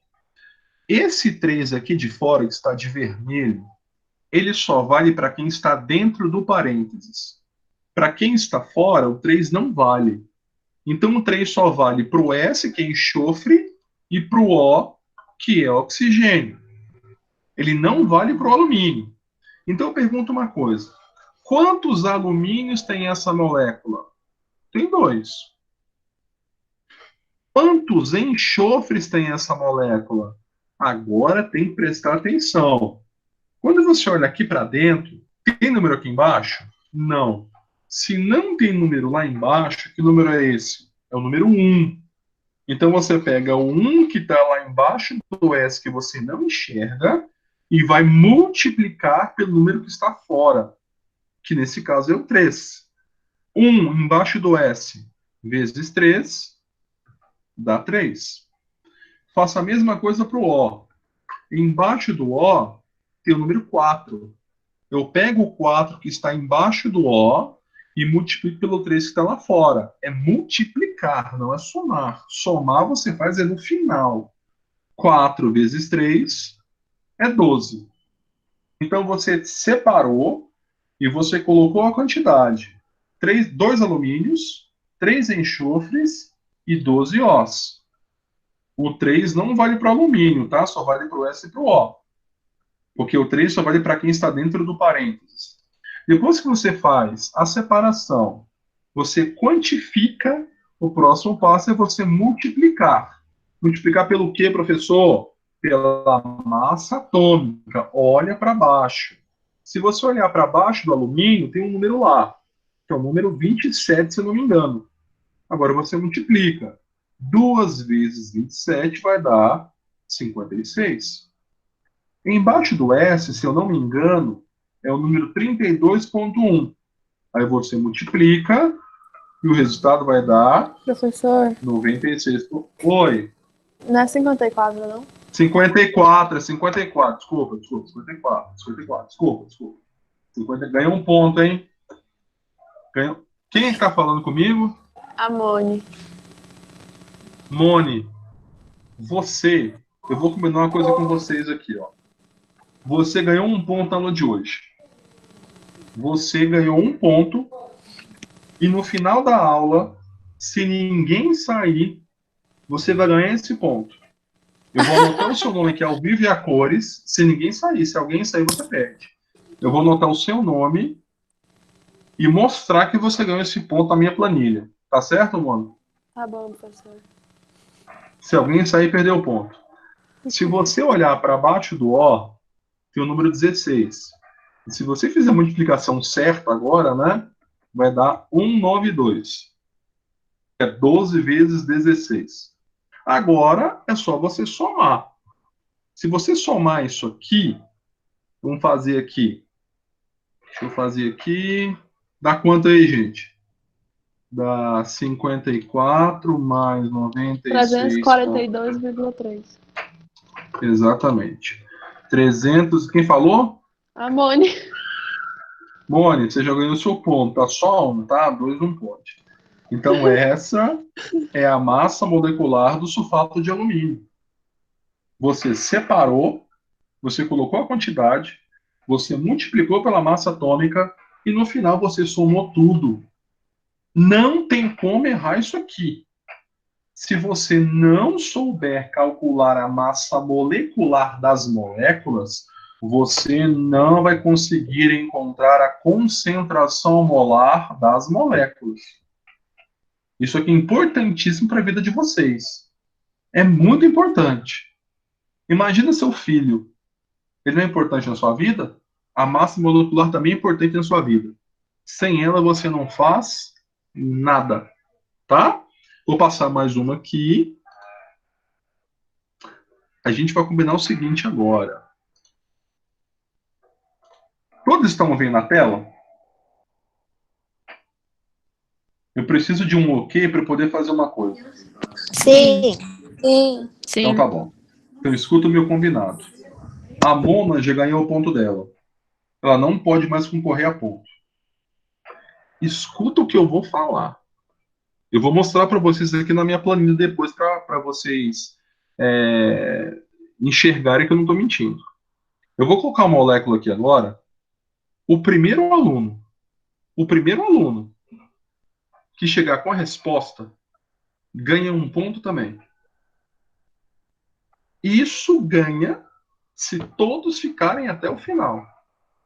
Esse 3 aqui de fora, que está de vermelho, ele só vale para quem está dentro do parênteses. Para quem está fora, o 3 não vale. Então o 3 só vale para o S, que é enxofre, e para o O, que é oxigênio. Ele não vale para o alumínio. Então eu pergunto uma coisa: quantos alumínios tem essa molécula? Tem 2. Quantos enxofres tem essa molécula? Agora tem que prestar atenção. Quando você olha aqui para dentro, tem número aqui embaixo? Não. Se não tem número lá embaixo, que número é esse? É o número 1. Então você pega o 1 que está lá embaixo do S que você não enxerga e vai multiplicar pelo número que está fora, que nesse caso é o 3. 1 embaixo do S vezes 3 dá 3. Faça a mesma coisa para o O. Embaixo do O tem o número 4. Eu pego o 4 que está embaixo do O e multiplico pelo 3 que está lá fora. É multiplicar, não é somar. Somar você faz no final. 4 vezes 3 é 12. Então você separou e você colocou a quantidade. 2 alumínios, 3 enxofres e 12 Os. O 3 não vale para o alumínio, tá? Só vale para o S e para o O. Porque o 3 só vale para quem está dentro do parênteses. Depois que você faz a separação, você quantifica, o próximo passo é você multiplicar. Multiplicar pelo quê, professor? Pela massa atômica. Olha para baixo. Se você olhar para baixo do alumínio, tem um número lá, que é o número 27, se eu não me engano. Agora você multiplica. 2 vezes 27 vai dar 56. Embaixo do S, se eu não me engano, é o número 32,1. Aí você multiplica e o resultado vai dar Professor, 96. Oi. não é 54, não? 54, é 54. Desculpa. 54. Desculpa. 50, ganhou um ponto, hein? Ganhou. Quem está falando comigo? Amone. Mone. Você. Eu vou combinar uma coisa com vocês aqui, ó. Você ganhou um ponto na aula de hoje. Você ganhou um ponto. E no final da aula, se ninguém sair, você vai ganhar esse ponto. Eu vou anotar o seu nome aqui ao vivo e a cores. Se ninguém sair, se alguém sair, você perde. Eu vou anotar o seu nome e mostrar que você ganhou esse ponto na minha planilha. Tá certo, mano? Tá bom, professor. Se alguém sair, perdeu o ponto. Se você olhar para baixo do O, tem o número 16. E se você fizer a multiplicação certa agora, né, vai dar 192. É 12 vezes 16. Agora é só você somar. Se você somar isso aqui, vamos fazer aqui. Deixa eu fazer aqui. Dá quanto aí, gente? Dá 54 mais 96. 342,3. Exatamente. 300. Quem falou? Amone. Mone, você já ganhou o seu ponto. Tá só um, tá? 2 não pode. Então, essa é a massa molecular do sulfato de alumínio. Você separou, você colocou a quantidade, você multiplicou pela massa atômica e no final você somou tudo. Não tem como errar isso aqui. Se você não souber calcular a massa molecular das moléculas, você não vai conseguir encontrar a concentração molar das moléculas. Isso aqui é importantíssimo para a vida de vocês. É muito importante. Imagina seu filho. Ele não é importante na sua vida? A massa molecular também é importante na sua vida. Sem ela, você não faz nada. Tá? Vou passar mais uma aqui. A gente vai combinar o seguinte agora. Todos estão vendo na tela? Eu preciso de um ok para poder fazer uma coisa. Sim. Sim. Sim. Então tá bom. Então escuta o meu combinado. A Mona já ganhou o ponto dela. Ela não pode mais concorrer a ponto. Escuta o que eu vou falar. Eu vou mostrar para vocês aqui na minha planilha depois para vocês enxergarem que eu não estou mentindo. Eu vou colocar uma molécula aqui agora. O primeiro aluno que chegar com a resposta ganha um ponto também. Isso ganha se todos ficarem até o final.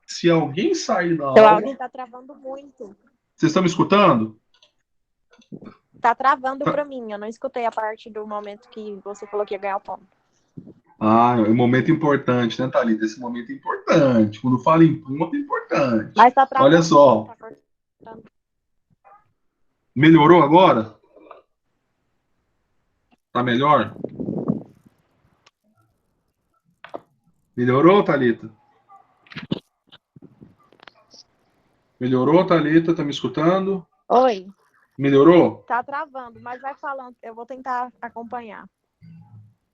Se alguém sair da Seu aula... áudio está travando muito. Vocês estão me escutando? Tá travando para mim. Eu não escutei a parte do momento que você falou que ia ganhar o ponto. Ah, é um momento importante, né, Thalita? Esse momento é importante. Quando fala em ponto, é importante. Mas tá Olha travando. só, Tá cortando. melhorou agora? Tá melhor? Melhorou, Thalita? Melhorou, Thalita? Tá me escutando? Oi, Melhorou? tá travando, mas vai falando. Eu vou tentar acompanhar.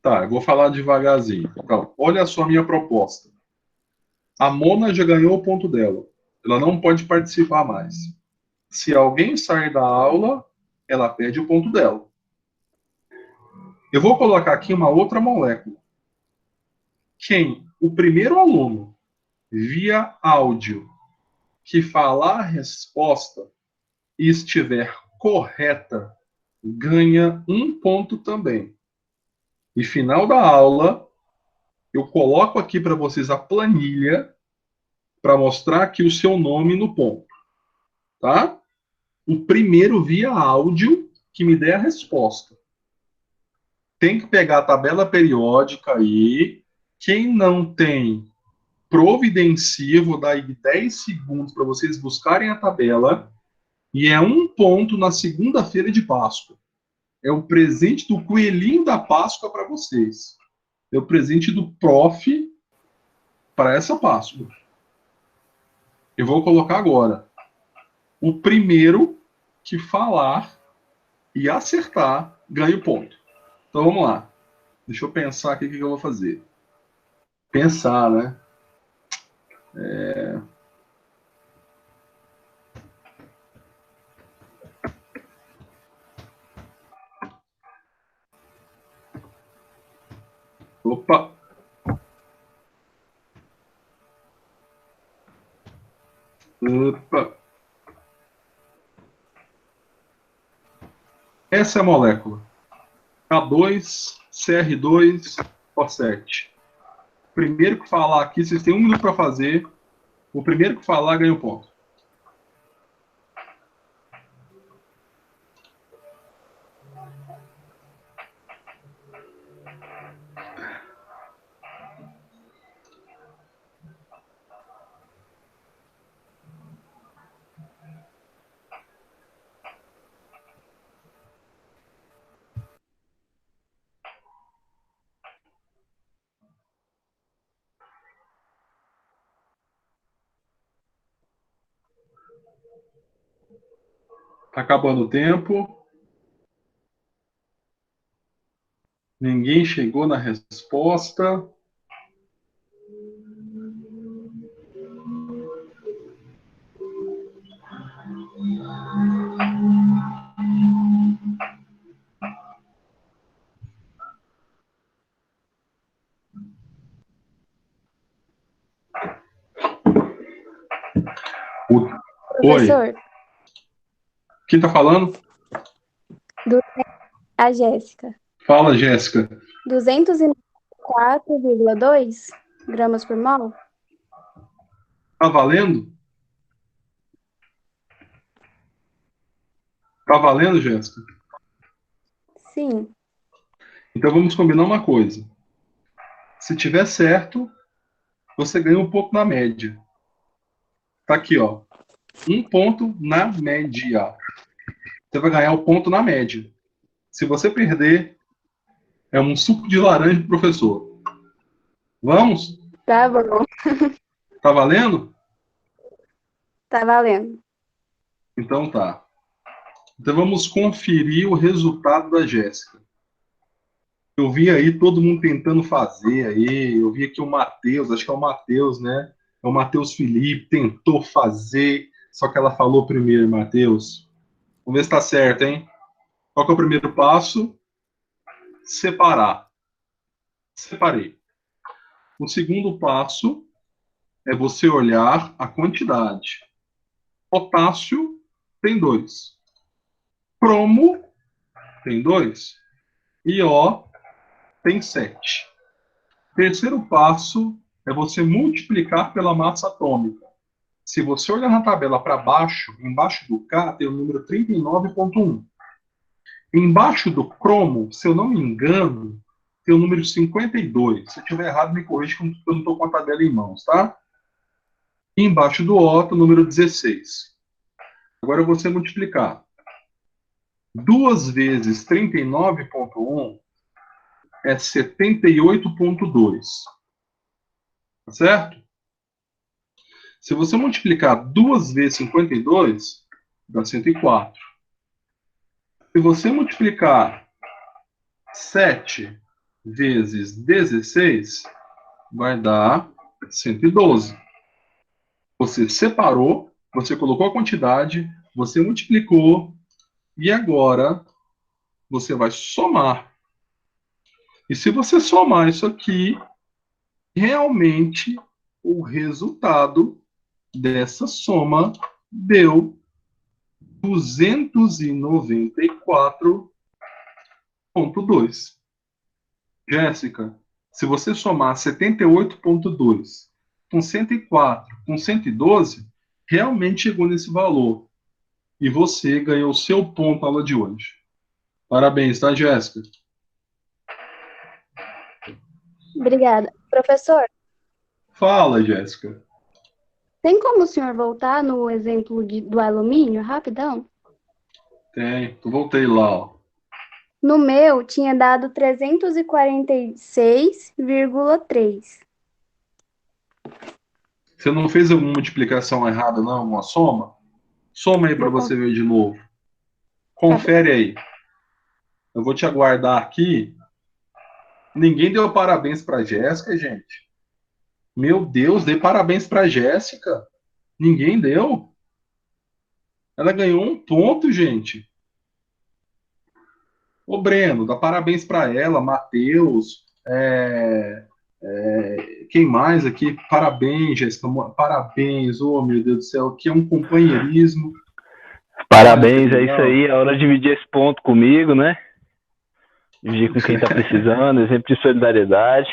Tá, eu vou falar devagarzinho. Então, olha só a minha proposta. A Mona já ganhou o ponto dela. Ela não pode participar mais. Se alguém sair da aula, ela perde o ponto dela. Eu vou colocar aqui uma outra molécula. Quem o primeiro aluno via áudio que falar a resposta e estiver correta, ganha um ponto também. E final da aula, eu coloco aqui para vocês a planilha para mostrar aqui o seu nome no ponto, tá? O primeiro via áudio que me der a resposta. Tem que pegar a tabela periódica aí. Quem não tem, providencia, vou dar aí 10 segundos para vocês buscarem a tabela. E é um ponto na segunda-feira de Páscoa. É o presente do coelhinho da Páscoa para vocês. É o presente do prof para essa Páscoa. Eu vou colocar agora. O primeiro que falar e acertar ganha o ponto. Então vamos lá. Deixa eu pensar aqui o que eu vou fazer. Pensar, né? Opa! Opa! Essa é a molécula. K2CR2O7. Primeiro que falar aqui, vocês têm um minuto para fazer. O primeiro que falar ganha o ponto. Tá acabando o tempo. Ninguém chegou na resposta. Oi. Professor, Quem tá falando? a Jéssica. Fala, Jéssica. 204,2 gramas por mol? Tá valendo? Tá valendo, Jéssica? Sim. Então vamos combinar uma coisa. Se tiver certo, você ganha um ponto na média. Tá aqui, ó. Um ponto na média. Você vai ganhar o ponto na média. Se você perder, é um suco de laranja pro professor. Vamos? Tá bom. Tá valendo? Tá valendo. Então tá. Então vamos conferir o resultado da Jéssica. Eu vi aí todo mundo tentando fazer aí. Eu vi aqui o Matheus, acho que é o Matheus, né? É o Matheus Felipe, tentou fazer, só que ela falou primeiro, Matheus. Vamos ver se tá certo, hein? Qual que é o primeiro passo? Separar. Separei. O segundo passo é você olhar a quantidade. Potássio tem 2. Cromo tem 2. E O tem 7. Terceiro passo é você multiplicar pela massa atômica. Se você olhar na tabela para baixo, embaixo do K tem o número 39,1. Embaixo do cromo, se eu não me engano, tem o número 52. Se eu estiver errado, me corrija, que eu não estou com a tabela em mãos, tá? E embaixo do O está o número 16. Agora eu vou multiplicar. 2 vezes 39,1 é 78,2. Tá certo? Se você multiplicar 2 vezes 52, dá 104. Se você multiplicar 7 vezes 16, vai dar 112. Você separou, você colocou a quantidade, você multiplicou, e agora você vai somar. E se você somar isso aqui, realmente o resultado dessa soma deu 294,2. Jéssica, se você somar 78,2 com 104 com 112, realmente chegou nesse valor. E você ganhou o seu ponto na aula de hoje. Parabéns, tá, Jéssica? Obrigada. Professor, Fala, Jéssica. tem como o senhor voltar no exemplo do alumínio, rapidão? Tem, eu voltei lá, ó. No meu, tinha dado 346,3. Você não fez alguma multiplicação errada, não? Uma soma? Soma aí para você ver de novo. Confere aí. Eu vou te aguardar aqui. Ninguém deu parabéns para Jéssica, gente. Meu Deus, dei parabéns para Jéssica. Ninguém deu. Ela ganhou um ponto, gente. Ô, Breno, dá parabéns para ela. Matheus. Quem mais aqui? Parabéns, Jéssica. Parabéns. Oh, meu Deus do céu. Que é um companheirismo. Parabéns, é isso aí. É hora de dividir esse ponto comigo, né? Dividir com quem tá precisando. Exemplo de solidariedade.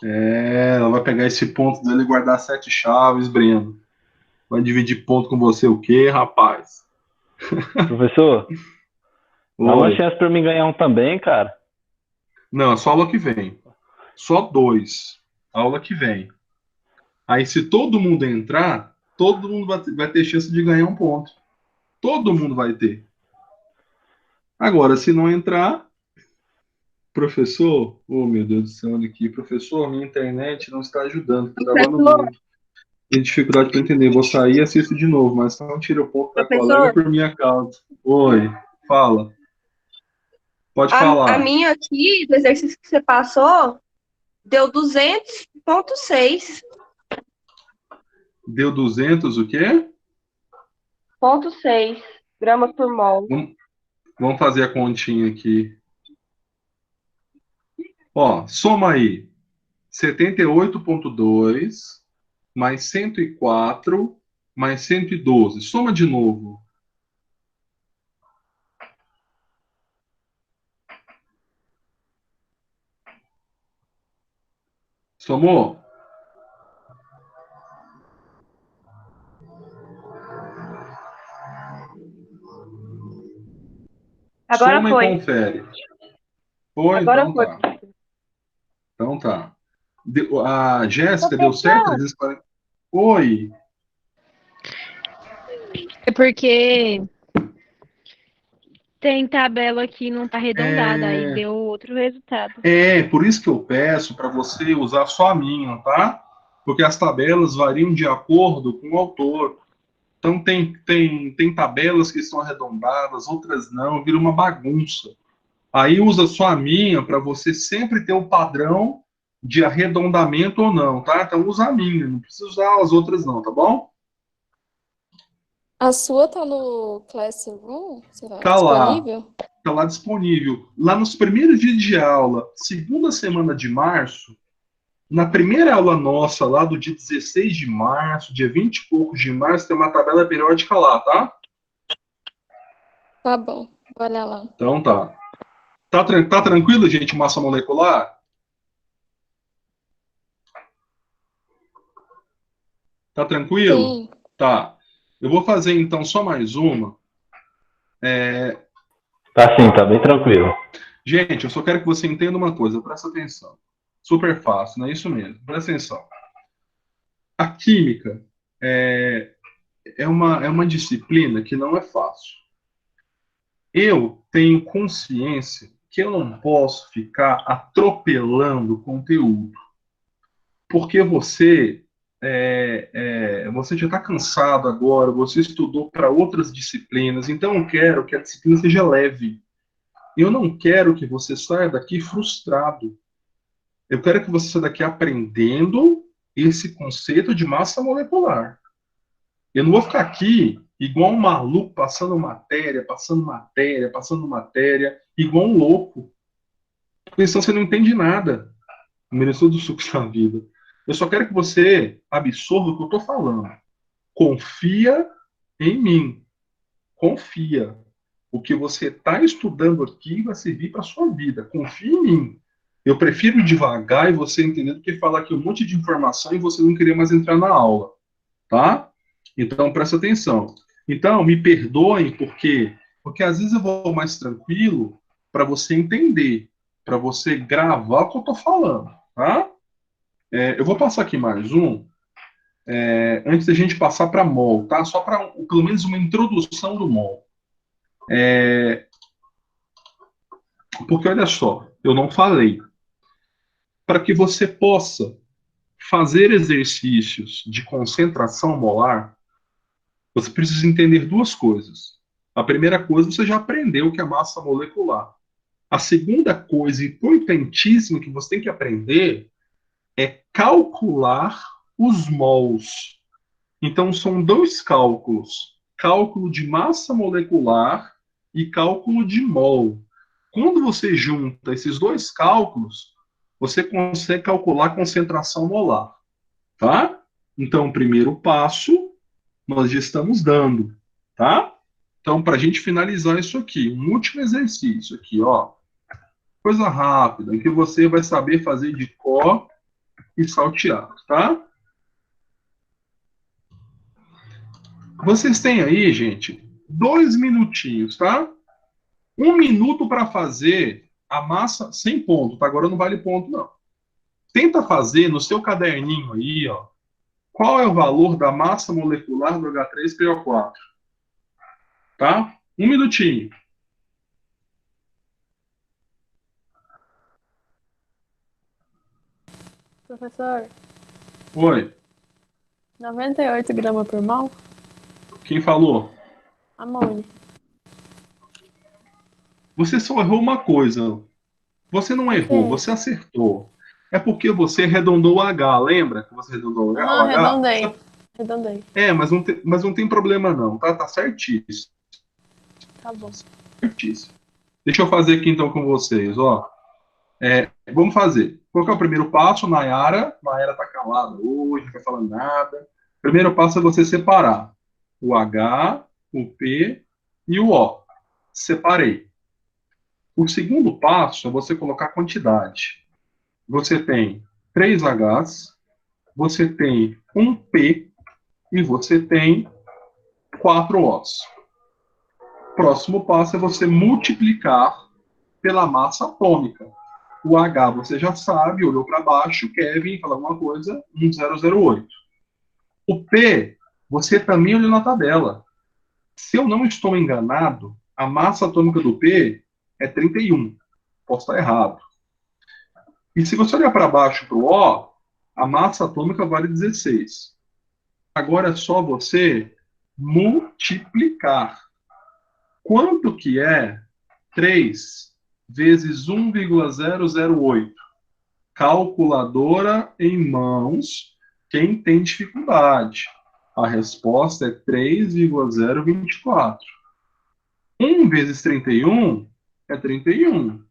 Ela vai pegar esse ponto dela e guardar 7 chaves, Breno. Vai dividir ponto com você o quê, rapaz? Professor, dá uma chance pra mim ganhar um também, cara. Não, é só aula que vem. Só 2. Aula que vem. Aí, se todo mundo entrar, todo mundo vai ter chance de ganhar um ponto. Todo mundo vai ter. Agora, se não entrar, professor, oh meu Deus do céu, olha aqui, professor, minha internet não está ajudando, travando muito. Tem dificuldade para entender. Vou sair e assisto de novo, mas não tira o ponto da colega por minha causa. Oi, fala. Pode falar. A minha aqui, do exercício que você passou, deu 200,6. Deu 200 o quê? 0,6 gramas por mol. Vamos fazer a continha aqui. Ó, soma aí. 78,2 mais 104 mais 112. Soma de novo. Somou? Agora Soma foi. e confere. Foi? Agora Então foi. tá. Então tá. A Jéssica deu certo? Oi. É porque tem tabela que não tá arredondada, aí deu outro resultado. Por isso que eu peço para você usar só a minha, tá? Porque as tabelas variam de acordo com o autor. Então tem tabelas que são arredondadas, outras não, vira uma bagunça. Aí usa só a minha para você sempre ter o padrão de arredondamento ou não, tá? Então usa a minha, não precisa usar as outras não, tá bom? A sua tá no Classroom? Será Tá lá. disponível? Tá lá disponível. Lá nos primeiros dias de aula, segunda semana de março, na primeira aula nossa, lá do dia 16 de março, dia 20 e poucos de março, tem uma tabela periódica lá, tá? Tá bom, vou olhar lá. Então tá. Tá tranquilo, gente, massa molecular? Tá tranquilo? Sim. Tá. Eu vou fazer, então, só mais uma. Tá sim, tá bem tranquilo. Gente, eu só quero que você entenda uma coisa, presta atenção. Super fácil, não é isso mesmo? Presta atenção. A química é uma disciplina que não é fácil. Eu tenho consciência que eu não posso ficar atropelando o conteúdo, porque você já está cansado agora, você estudou para outras disciplinas, então eu quero que a disciplina seja leve. Eu não quero que você saia daqui frustrado. Eu quero que você saia daqui aprendendo esse conceito de massa molecular. Eu não vou ficar aqui igual um maluco passando matéria, passando matéria, passando matéria, igual um louco. Porque senão você não entende nada. Mereceu do suco da vida. Eu só quero que você absorva o que eu estou falando. Confia em mim. Confia. O que você está estudando aqui vai servir para a sua vida. Confia em mim. Eu prefiro ir devagar e você entender do que falar aqui um monte de informação e você não querer mais entrar na aula. Tá? Então, presta atenção. Então, me perdoem porque às vezes eu vou mais tranquilo para você entender, para você gravar o que eu estou falando. Tá? Eu vou passar aqui mais um, antes da gente passar para mol, tá? Só para pelo menos uma introdução do mol. Porque olha só, eu não falei. Para que você possa fazer exercícios de concentração molar, você precisa entender duas coisas. A primeira coisa, você já aprendeu que é massa molecular. A segunda coisa importantíssima que você tem que aprender é calcular os mols. Então, são dois cálculos: cálculo de massa molecular e cálculo de mol. Quando você junta esses dois cálculos, você consegue calcular a concentração molar. Tá? Então, o primeiro passo, nós já estamos dando. Tá? Então, para a gente finalizar isso aqui, um último exercício aqui, ó. Coisa rápida, em que você vai saber fazer de cor e salteado, tá? Vocês têm aí, gente, 2 minutinhos, tá? 1 minuto para fazer a massa sem ponto, tá? Agora não vale ponto, não. Tenta fazer no seu caderninho aí, ó, qual é o valor da massa molecular do H3PO4, tá? 1 minutinho. Professor, Oi, 98 gramas por mol? quem falou? Amônia. Você só errou uma coisa. Você não errou, você acertou. É porque você arredondou o H, lembra que você arredondou o H? Ah, arredondei. Arredondei. Mas não tem problema não, tá? Tá certíssimo. Tá bom. Certíssimo. Deixa eu fazer aqui então com vocês, ó. Vamos fazer. Qual que é o primeiro passo, Nayara? Nayara tá calada hoje, não vai falar nada. Primeiro passo é você separar o H, o P e o O. Separei. O segundo passo é você colocar quantidade. Você tem 3 Hs, você tem um P e você tem 4 Os. Próximo passo é você multiplicar pela massa atômica. O H você já sabe, olhou para baixo, Kevin, fala alguma coisa, 1008. O P, você também olhou na tabela. Se eu não estou enganado, a massa atômica do P é 31. Posso estar errado. E se você olhar para baixo para o O, a massa atômica vale 16. Agora é só você multiplicar. Quanto que é 3 vezes 1,008? Calculadora em mãos, quem tem dificuldade. A resposta é 3,024. 1 vezes 31 é 31.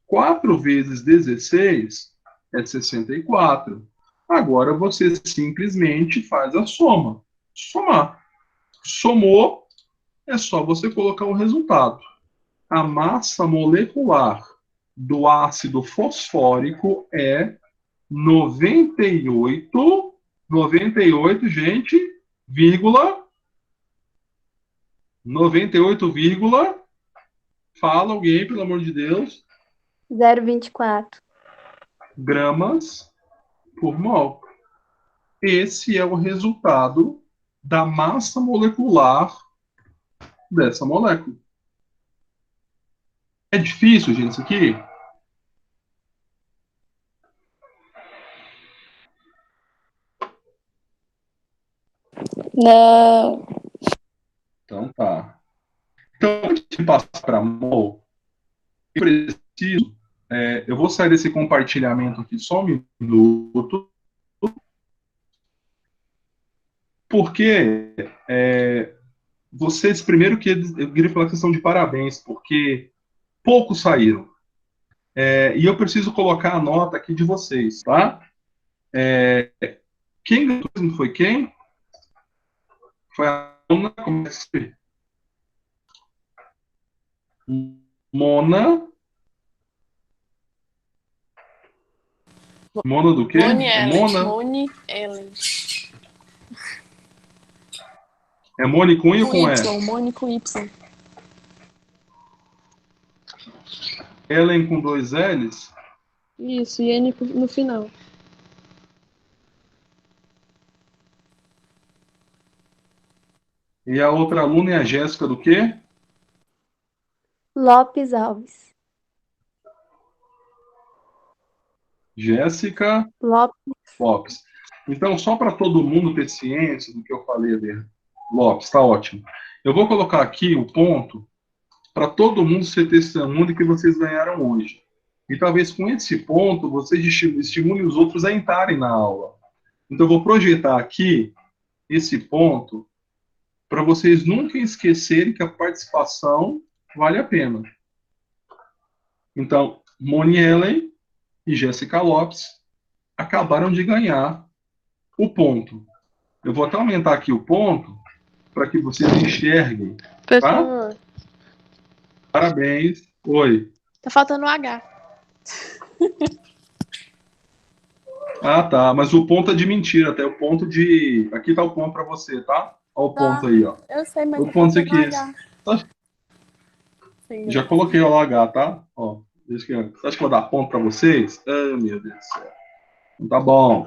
4 vezes 16 é 64. Agora você simplesmente faz a soma. Somar. Somou, é só você colocar o resultado. A massa molecular do ácido fosfórico é 98, gente, 98, fala alguém, pelo amor de Deus, 0,24. gramas por mol. Esse é o resultado da massa molecular dessa molécula. É difícil, gente, isso aqui? Não. Então tá. Então, antes de passar para mol, eu preciso. Eu vou sair desse compartilhamento aqui só um minuto, porque vocês, primeiro que eu queria falar questão de parabéns, porque poucos saíram. E eu preciso colocar a nota aqui de vocês, tá? Quem ganhou foi quem? Foi a Mona. Como é que se escreve? Mona. Mona do quê? Moni Ellen. Mona. Moni Ellen. É Moni com I ou Com com E? Y. Moni com Y. Ellen com 2 L's? Isso, e N no final. E a outra aluna é a Jéssica do quê? Lopes Alves. Jéssica Lopes. Então, só para todo mundo ter ciência do que eu falei ali, Lopes, tá ótimo. Eu vou colocar aqui o ponto para todo mundo ser testemunho de que vocês ganharam hoje. E talvez com esse ponto vocês estimulem os outros a entrarem na aula. Então, eu vou projetar aqui esse ponto para vocês nunca esquecerem que a participação vale a pena. Então, Moni Ellen e Jéssica Lopes acabaram de ganhar o ponto. Eu vou até aumentar aqui o ponto para que vocês enxerguem. Tá? Professor. Parabéns. Oi. Tá faltando o H. Ah, tá. Mas o ponto é de mentira. Até o ponto de... Aqui tá o ponto para você, tá? Olha o ponto aí, ó. Eu sei, mas O ponto você quis. Sim, Já coloquei o H, tá? Ó, você acha que eu vou dar ponto para vocês? Ah, meu Deus do céu. Então, tá bom.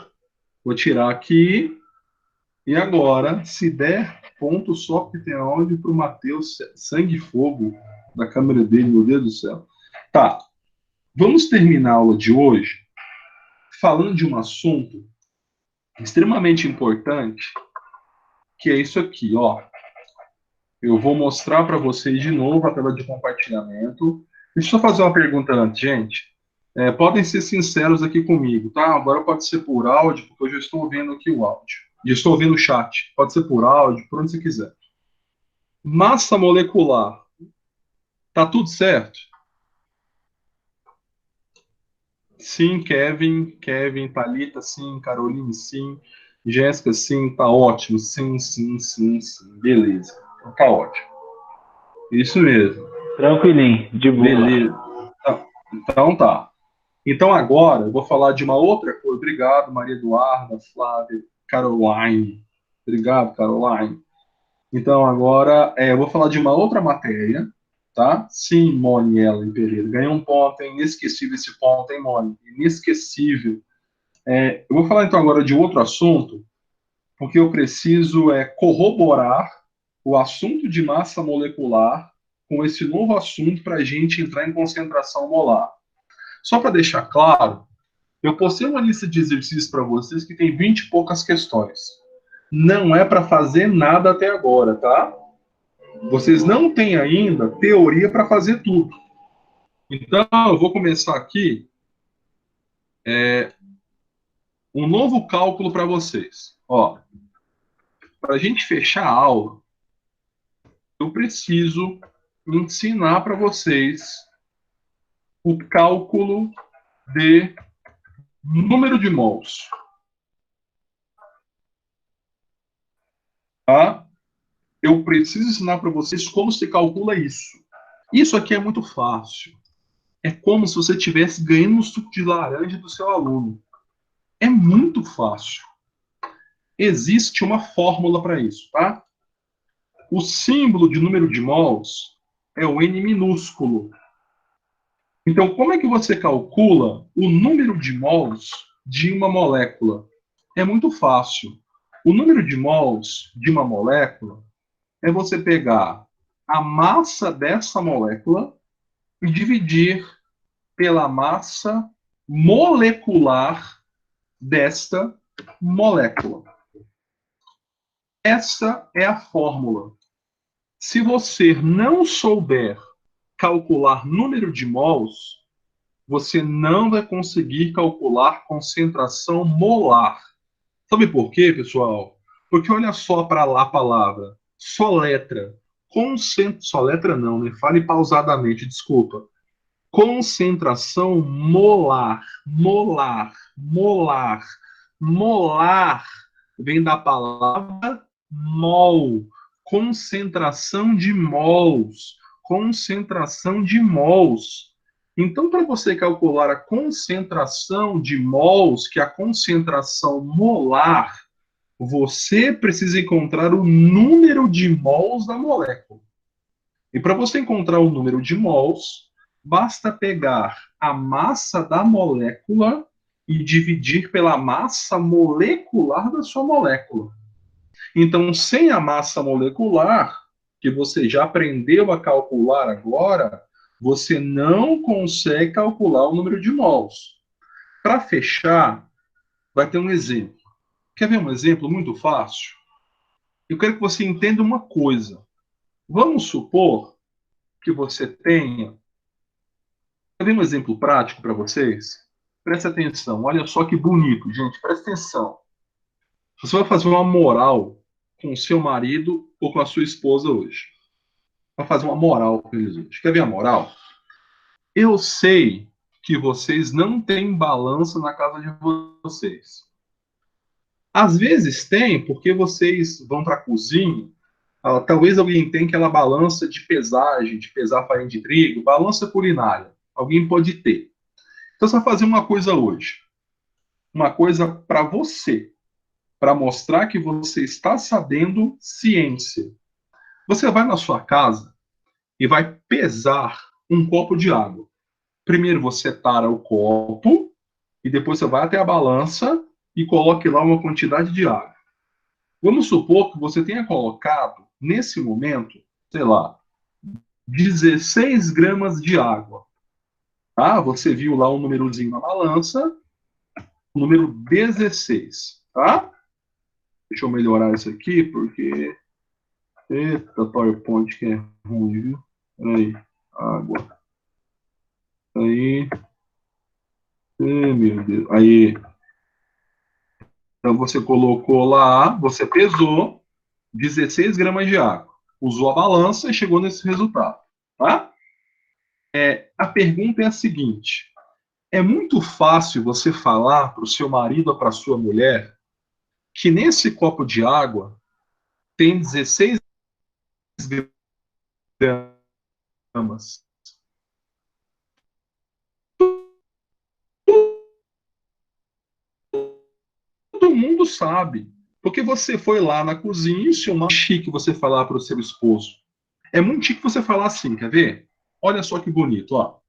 Vou tirar aqui. E agora, se der ponto só porque tem áudio para o Matheus, sangue e fogo da câmera dele, meu Deus do céu. Tá. Vamos terminar a aula de hoje falando de um assunto extremamente importante, que é isso aqui, ó. Eu vou mostrar para vocês de novo a tela de compartilhamento. Deixa eu só fazer uma pergunta antes, gente. Podem ser sinceros aqui comigo, tá? Agora pode ser por áudio, porque eu já estou ouvindo aqui o áudio. Já estou ouvindo o chat. Pode ser por áudio, por onde você quiser. Massa molecular. Tá tudo certo? Sim, Kevin, Thalita, sim, Caroline, sim, Jéssica, sim, tá ótimo, sim, beleza, então, tá ótimo, isso mesmo. Tranquilinho, de boa. Beleza, então tá. Então agora eu vou falar de uma outra coisa. Obrigado, Maria Eduarda, Flávia, Caroline, obrigado, Caroline. Então agora eu vou falar de uma outra matéria. Tá? Sim, Moni Ellen Pereira. Ganhou um ponto, é inesquecível esse ponto, hein, Moni? Inesquecível. Eu vou falar então agora de outro assunto, porque eu preciso corroborar o assunto de massa molecular com esse novo assunto para a gente entrar em concentração molar. Só para deixar claro, eu postei uma lista de exercícios para vocês que tem 20 e poucas questões. Não é para fazer nada até agora, tá? Vocês não têm ainda teoria para fazer tudo. Então, eu vou começar aqui um novo cálculo para vocês. Ó, para a gente fechar a aula, eu preciso ensinar para vocês o cálculo de número de mols. Tá? Eu preciso ensinar para vocês como se calcula isso. Isso aqui é muito fácil. É como se você estivesse ganhando um suco de laranja do seu aluno. É muito fácil. Existe uma fórmula para isso, tá? O símbolo de número de mols é o N minúsculo. Então, como é que você calcula o número de mols de uma molécula? É muito fácil. O número de mols de uma molécula é você pegar a massa dessa molécula e dividir pela massa molecular desta molécula. Essa é a fórmula. Se você não souber calcular número de mols, você não vai conseguir calcular concentração molar. Sabe por quê, pessoal? Porque olha só para lá a palavra, soletra. Soletra não, né? Fale pausadamente, desculpa. Concentração molar, molar, molar. Molar vem da palavra mol. Concentração de mols. Concentração de mols. Então, para você calcular a concentração de mols, que é a concentração molar, você precisa encontrar o número de mols da molécula. E para você encontrar o número de mols, basta pegar a massa da molécula e dividir pela massa molecular da sua molécula. Então, sem a massa molecular, que você já aprendeu a calcular agora, você não consegue calcular o número de mols. Para fechar, vai ter um exemplo. Quer ver um exemplo muito fácil? Eu quero que você entenda uma coisa. Vamos supor que você tenha... Quer ver um exemplo prático para vocês? Presta atenção. Olha só que bonito, gente. Presta atenção. Você vai fazer uma moral com o seu marido ou com a sua esposa hoje. Vai fazer uma moral com eles hoje. Quer ver a moral? Eu sei que vocês não têm balança na casa de vocês. Às vezes tem, porque vocês vão para a cozinha, talvez alguém tenha aquela balança de pesagem, de pesar farinha de trigo, balança culinária. Alguém pode ter. Então você vai fazer uma coisa hoje. Uma coisa para você, para mostrar que você está sabendo ciência. Você vai na sua casa e vai pesar um copo de água. Primeiro você tara o copo e depois você vai até a balança e coloque lá uma quantidade de água. Vamos supor que você tenha colocado, nesse momento, sei lá, 16 gramas de água. Tá? Você viu lá o númerozinho na balança, o número 16. Tá? Deixa eu melhorar isso aqui, porque... Eita, PowerPoint que é ruim, viu? Peraí, água. Aí. Meu Deus. Aí. Então você colocou lá, você pesou 16 gramas de água. Usou a balança e chegou nesse resultado. Tá? A pergunta é a seguinte. É muito fácil você falar para o seu marido ou para a sua mulher que nesse copo de água tem 16 gramas. Todo mundo sabe. Porque você foi lá na cozinha, isso é muito chique você falar para o seu esposo. É muito chique você falar assim, quer ver? Olha só que bonito, ó.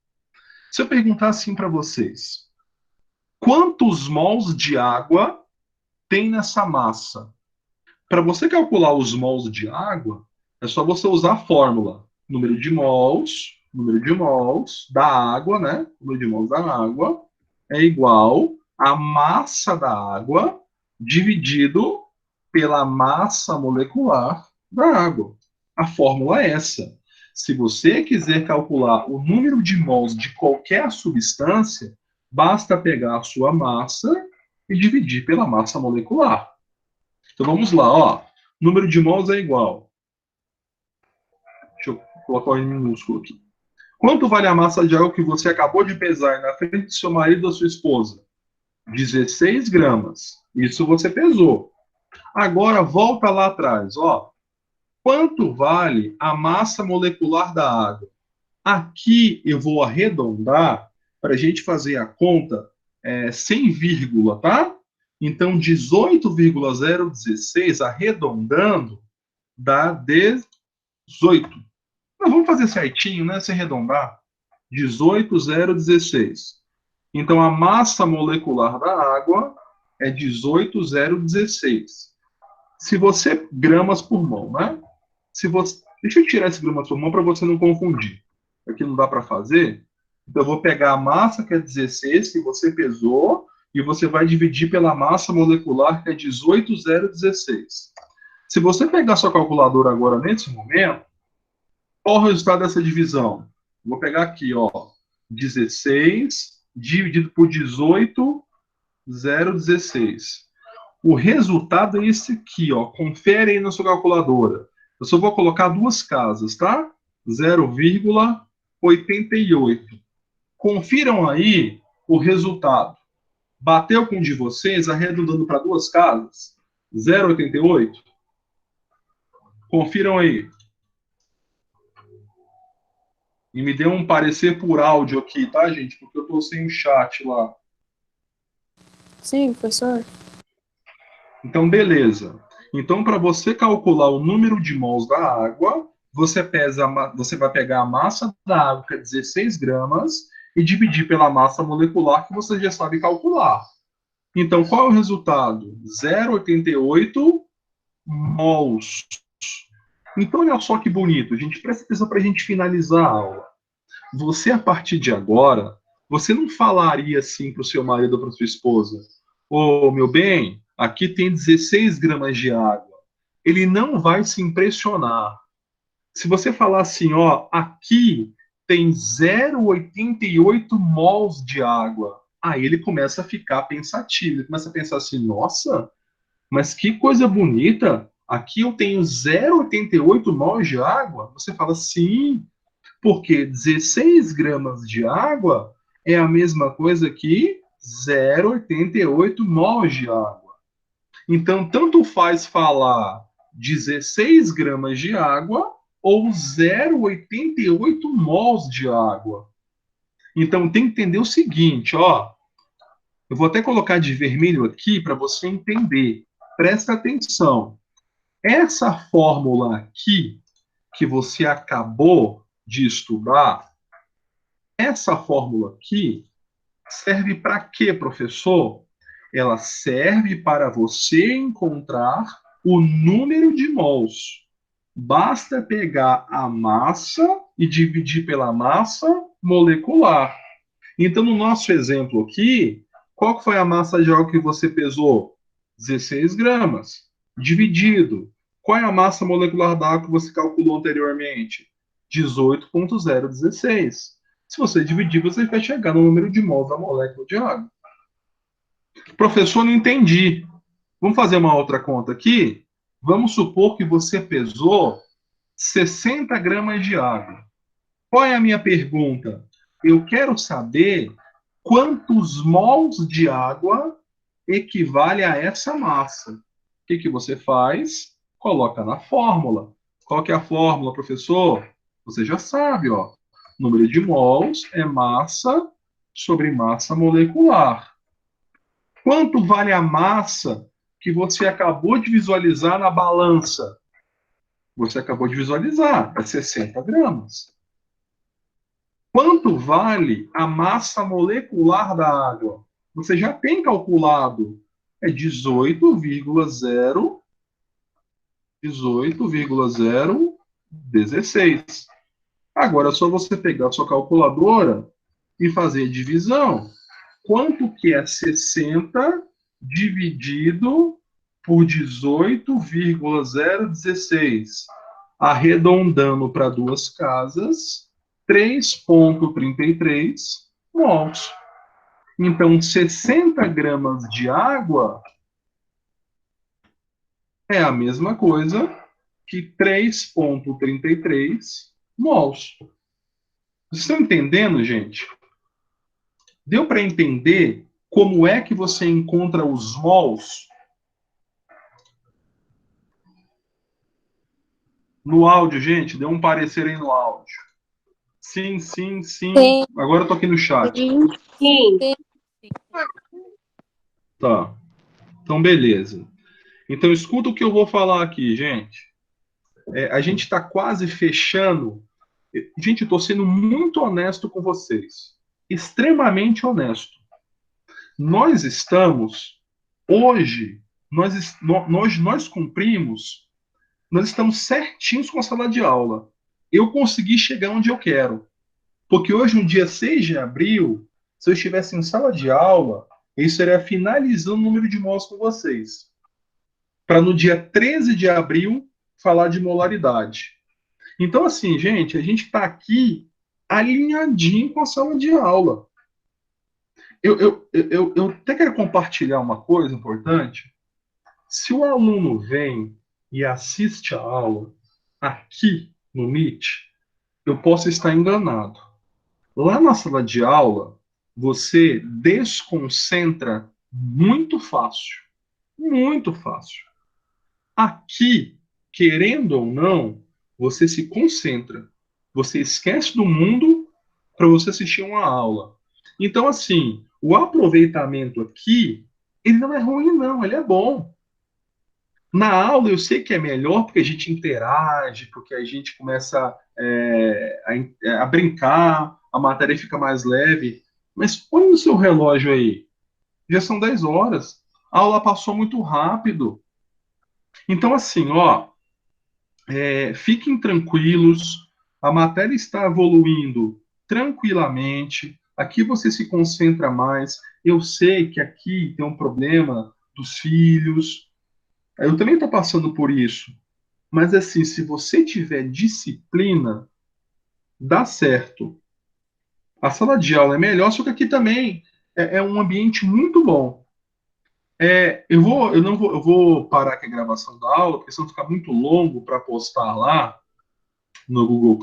Se eu perguntar assim para vocês, quantos mols de água tem nessa massa? Para você calcular os mols de água, é só você usar a fórmula. Número de mols da água, né? O número de mols da água é igual a massa da água dividido pela massa molecular da água. A fórmula é essa. Se você quiser calcular o número de mols de qualquer substância, basta pegar a sua massa e dividir pela massa molecular. Então vamos lá, ó. Número de mols é igual. Deixa eu colocar em minúsculo aqui. Quanto vale a massa de água que você acabou de pesar na frente do seu marido ou da sua esposa? 16 gramas. Isso você pesou. Agora volta lá atrás, ó. Quanto vale a massa molecular da água? Aqui eu vou arredondar para a gente fazer a conta sem vírgula, tá? Então, 18,016, arredondando, dá 18. Mas vamos fazer certinho, né? Sem arredondar. 18,016. Então, a massa molecular da água é 18,016. Se você... gramas por mão, né? Se você... Deixa eu tirar esse gramas por mão para você não confundir. Aqui não dá para fazer. Então, eu vou pegar a massa, que é 16, que você pesou, e você vai dividir pela massa molecular, que é 18,016. Se você pegar sua calculadora agora, nesse momento, qual o resultado dessa divisão? Vou pegar aqui, ó, 16 dividido por 18,016. O resultado é esse aqui, ó. Confere aí na sua calculadora. Eu só vou colocar duas casas, tá? 0,88. Confiram aí o resultado. Bateu com o de vocês, arredondando para duas casas? 0,88? Confiram aí. E me dê um parecer por áudio aqui, tá, gente? Porque eu tô sem o chat lá. Sim, professor. Então, beleza. Então, para você calcular o número de mols da água, você vai pegar a massa da água, que é 16 gramas, e dividir pela massa molecular, que você já sabe calcular. Então, qual é o resultado? 0,88 mols. Então, olha só que bonito, gente. Presta atenção para a gente finalizar a aula. Você, a partir de agora, você não falaria assim para o seu marido ou para sua esposa: ô, meu bem, aqui tem 16 gramas de água. Ele não vai se impressionar. Se você falar assim, ó, aqui tem 0,88 mols de água, aí ele começa a ficar pensativo. Ele começa a pensar assim, nossa, mas que coisa bonita. Aqui eu tenho 0,88 mols de água. Você fala, sim, porque 16 gramas de água é a mesma coisa que 0,88 mols de água. Então, tanto faz falar 16 gramas de água ou 0,88 mols de água. Então, tem que entender o seguinte, ó. Eu vou até colocar de vermelho aqui para você entender. Presta atenção. Essa fórmula aqui, que você acabou de estudar, essa fórmula aqui serve para quê, professor? Ela serve para você encontrar o número de mols. Basta pegar a massa e dividir pela massa molecular. Então, no nosso exemplo aqui, qual que foi a massa de água que você pesou? 16 gramas. Dividido. Qual é a massa molecular da água que você calculou anteriormente? 18,016. Se você dividir, você vai chegar no número de mols da molécula de água. Professor, não entendi. Vamos fazer uma outra conta aqui? Vamos supor que você pesou 60 gramas de água. Qual é a minha pergunta? Eu quero saber quantos mols de água equivale a essa massa. O que você faz? Coloca na fórmula. Qual que é a fórmula, professor? Você já sabe, ó. Número de mols é massa sobre massa molecular. Quanto vale a massa que você acabou de visualizar na balança? Você acabou de visualizar, é 60 gramas. Quanto vale a massa molecular da água? Você já tem calculado, é 18,016. Agora é só você pegar a sua calculadora e fazer a divisão. Quanto que é 60 dividido por 18,016? Arredondando para duas casas, 3,33 mols. Então, 60 gramas de água é a mesma coisa que 3,33 mols. Vocês estão entendendo, gente? Deu para entender como é que você encontra os mols? No áudio, gente, dê um parecer aí no áudio. Sim, sim, sim. Sim. Agora eu tô aqui no chat. Sim. Tá. Então, beleza. Então, escuta o que eu vou falar aqui, gente. A gente está quase fechando Gente, eu estou sendo muito honesto com vocês. Extremamente honesto. Nós estamos, hoje, nós cumprimos, nós estamos certinhos com a sala de aula. Eu consegui chegar onde eu quero. Porque hoje, no dia 6 de abril, se eu estivesse em sala de aula, eu estaria finalizando o número de mols com vocês. Para no dia 13 de abril, falar de molaridade. Então, assim, gente, a gente está aqui alinhadinho com a sala de aula. Eu até quero compartilhar uma coisa importante. Se o aluno vem e assiste a aula aqui no Meet, eu posso estar enganado. Lá na sala de aula, você desconcentra muito fácil. Muito fácil. Aqui, querendo ou não, você se concentra. Você esquece do mundo para você assistir uma aula. Então, assim, o aproveitamento aqui, ele não é ruim, não, ele é bom. Na aula eu sei que é melhor porque a gente interage, porque a gente começa a brincar, a matéria fica mais leve. Mas põe no seu relógio aí. Já são 10 horas. A aula passou muito rápido. Então, assim, ó, fiquem tranquilos. A matéria está evoluindo tranquilamente. Aqui você se concentra mais. Eu sei que aqui tem um problema dos filhos. Eu também estou passando por isso. Mas, assim, se você tiver disciplina, dá certo. A sala de aula é melhor, só que aqui também é um ambiente muito bom. Eu vou parar aqui a gravação da aula, porque senão fica muito longo para postar lá no Google